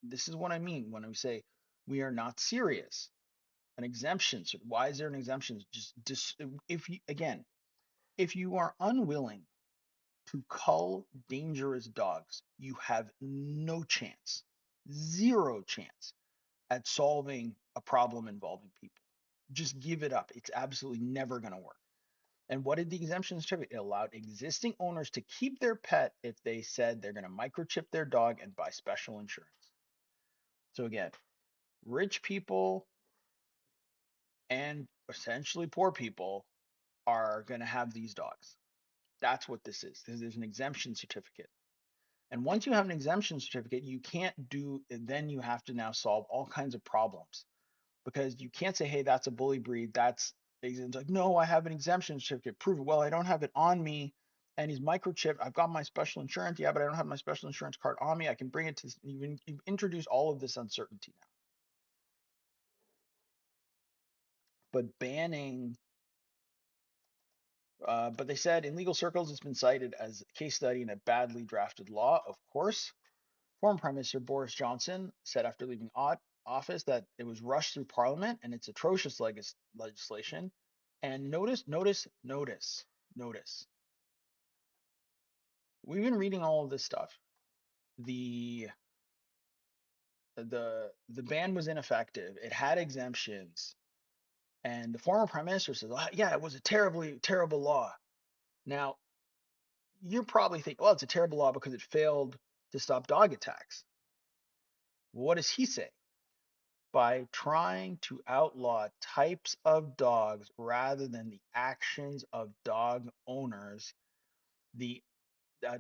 A: this is what I mean when we say we are not serious. An exemption. Why is there an exemption? If you, again, if you are unwilling to cull dangerous dogs, you have no chance, zero chance at solving a problem involving people. Just give it up. It's absolutely never going to work. And what did the exemption certificate? It allowed existing owners to keep their pet if they said they're going to microchip their dog and buy special insurance. So again, rich people and essentially poor people are going to have these dogs. That's what this is. There's an exemption certificate. And once you have an exemption certificate, you can't do, then you have to now solve all kinds of problems because you can't say, hey, that's a bully breed. It's like, no, I have an exemption certificate. Prove it. Well, I don't have it on me. And he's microchipped. I've got my special insurance. Yeah, but I don't have my special insurance card on me. I can bring it to, you've introduced all of this uncertainty now. But but they said in legal circles, it's been cited as a case study in a badly drafted law, of course. Former Prime Minister Boris Johnson said after leaving office that it was rushed through Parliament and it's atrocious legislation. And notice. We've been reading all of this stuff. The the ban was ineffective. It had exemptions, and the former Prime Minister says, oh, "Yeah, it was a terrible law." Now, you're probably thinking, "Well, it's a terrible law because it failed to stop dog attacks." What does he say? By trying to outlaw types of dogs rather than the actions of dog owners, the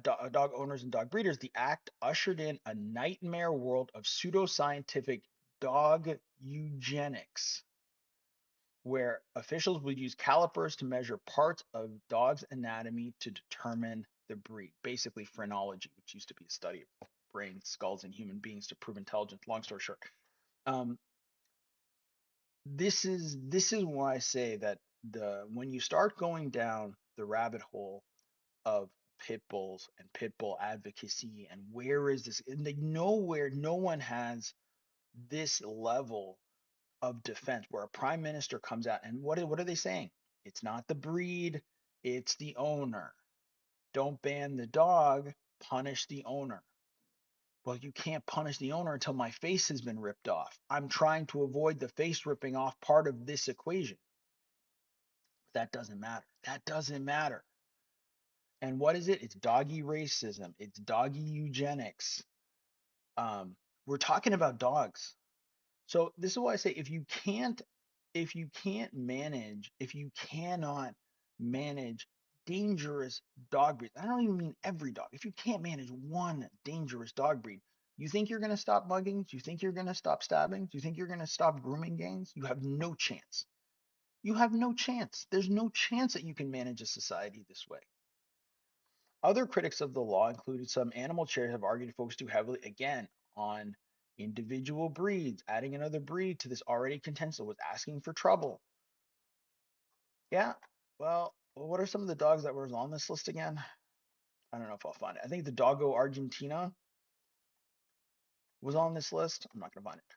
A: dog owners and dog breeders, the act ushered in a nightmare world of pseudoscientific dog eugenics, where officials would use calipers to measure parts of dogs' anatomy to determine the breed. Basically, phrenology, which used to be a study of brains, skulls, in human beings to prove intelligence. Long story short, um, this is why I say that when you start going down the rabbit hole of pit bulls and pit bull advocacy and where is this, and nowhere, no one has this level of defense where a prime minister comes out and what are they saying? It's not the breed, it's the owner. Don't ban the dog, punish the owner. Well, you can't punish the owner until my face has been ripped off. I'm trying to avoid the face ripping off part of this equation. That doesn't matter. That doesn't matter. And what is it? It's doggy racism. It's doggy eugenics. We're talking about dogs. So this is why I say if you cannot manage dangerous dog breeds, I don't even mean every dog. If you can't manage one dangerous dog breed, you think you're going to stop muggings? You think you're going to stop stabbings? You think you're going to stop grooming gangs? You have no chance. You have no chance. There's no chance that you can manage a society this way. Other critics of the law, including some animal charities, have argued it focused too heavily, again, on individual breeds. Adding another breed to this already contentious was asking for trouble. Yeah, well, what are some of the dogs that were on this list again? I don't know if I'll find it. I think the doggo Argentina was on this list. I'm not gonna find it.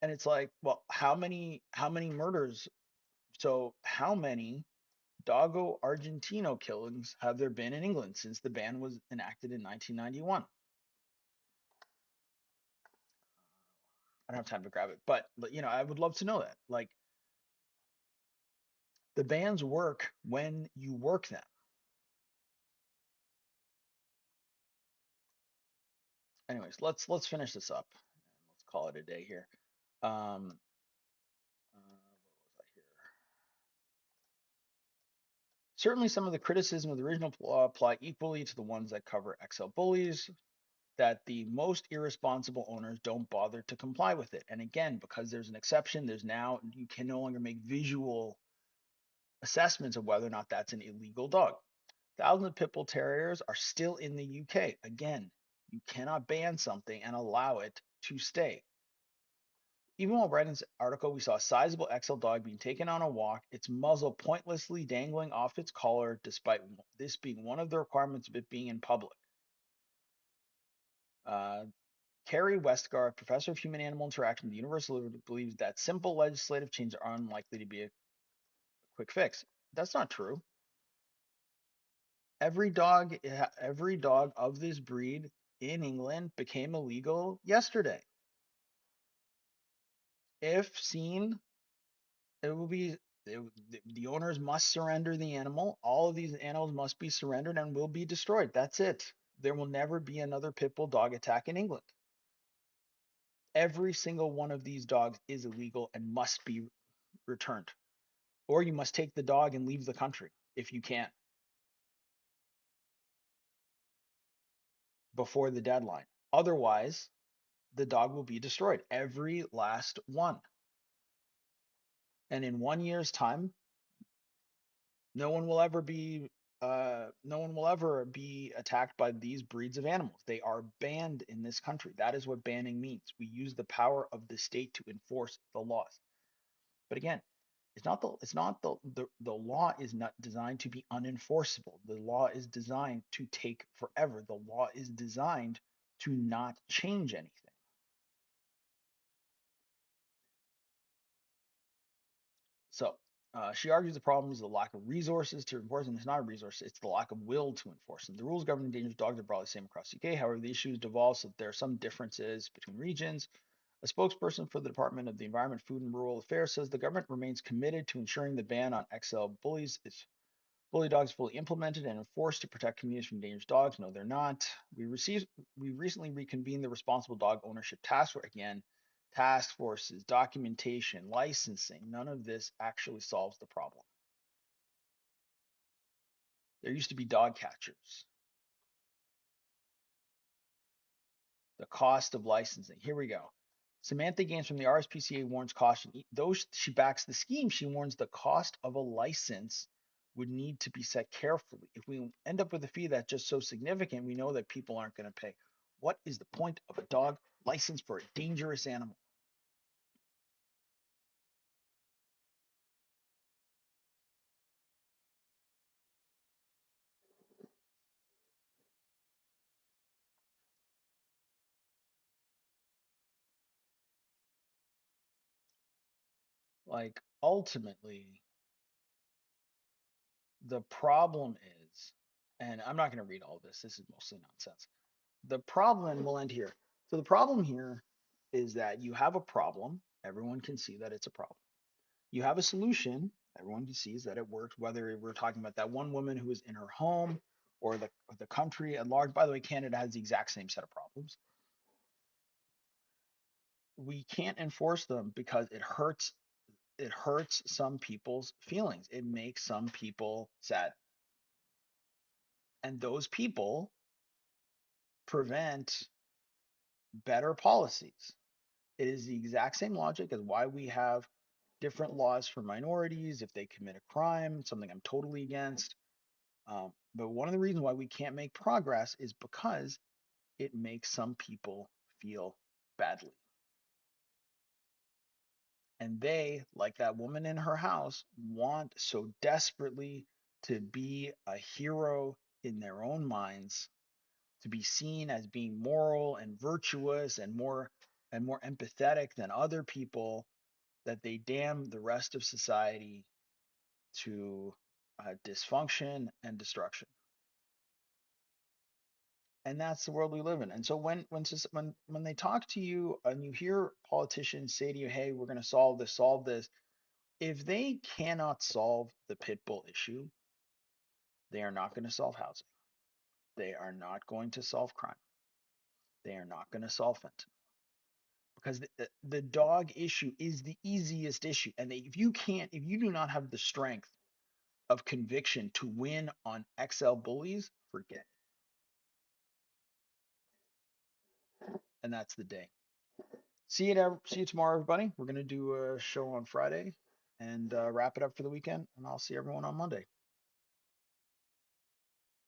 A: And it's like, well, how many murders? So how many doggo Argentino killings have there been in England since the ban was enacted in 1991? I don't have time to grab it, but I would love to know that. Like, the bans work when you work them. Anyways, let's finish this up. Let's call it a day here. Where was I here? Certainly, some of the criticism of the original law apply equally to the ones that cover XL bullies, that the most irresponsible owners don't bother to comply with it. And again, because there's an exception, you can no longer make visual assessments of whether or not that's an illegal dog. Thousands of pit bull terriers are still in the UK. Again, you cannot ban something and allow it to stay. Even while writing this article, we saw a sizable XL dog being taken on a walk, its muzzle pointlessly dangling off its collar, despite this being one of the requirements of it being in public. Uh, Carrie Westgard, professor of human animal interaction at the University of Liverpool, believes that simple legislative changes are unlikely to be a quick fix. That's not true. Every dog of this breed in England became illegal yesterday. If seen, it will be the owners must surrender the animal. All of these animals must be surrendered and will be destroyed. That's it. There will never be another pit bull dog attack in England. Every single one of these dogs is illegal and must be returned. Or you must take the dog and leave the country if you can before the deadline. Otherwise, the dog will be destroyed. Every last one. And in 1 year's time, no one will ever be attacked by these breeds of animals. They are banned in this country. That is what banning means. We use the power of the state to enforce the laws. But again, the law is not designed to be unenforceable. The law is designed to take forever. The law is designed to not change anything. So she argues the problem is the lack of resources to enforce, and it's not a resource, it's the lack of will to enforce. And the rules governing dangerous dogs are broadly the same across the UK. However, the issues devolve so that there are some differences between regions. A spokesperson for the Department of the Environment, Food and Rural Affairs says the government remains committed to ensuring the ban on XL bullies is bully dogs fully implemented and enforced to protect communities from dangerous dogs. No, they're not. We recently reconvened the Responsible Dog Ownership Task Force again. Task forces, documentation, licensing, none of this actually solves the problem. There used to be dog catchers. The cost of licensing. Here we go. Samantha Gaines from the RSPCA warns caution. Though she backs the scheme, she warns the cost of a license would need to be set carefully. If we end up with a fee that's just so significant, we know that people aren't going to pay. What is the point of a dog license for a dangerous animal? Like, ultimately, the problem is, and I'm not going to read all this, this is mostly nonsense. The problem will end here. So the problem here is that you have a problem. Everyone can see that it's a problem. You have a solution. Everyone sees that it works, whether we're talking about that one woman who is in her home or the country at large. By the way, Canada has the exact same set of problems. We can't enforce them because it hurts some people's feelings. It makes some people sad. And those people prevent better policies. It is the exact same logic as why we have different laws for minorities if they commit a crime, something I'm totally against. But one of the reasons why we can't make progress is because it makes some people feel badly. And they, like that woman in her house, want so desperately to be a hero in their own minds, to be seen as being moral and virtuous and more empathetic than other people, that they damn the rest of society to dysfunction and destruction. And that's the world we live in. And so when they talk to you and you hear politicians say to you, "Hey, we're going to solve this," if they cannot solve the pit bull issue, they are not going to solve housing. They are not going to solve crime. They are not going to solve fentanyl because the dog issue is the easiest issue. And if you do not have the strength of conviction to win on XL bullies, forget it. And that's the day. See you tomorrow, everybody. We're gonna do a show on Friday and wrap it up for the weekend, and I'll see everyone on Monday.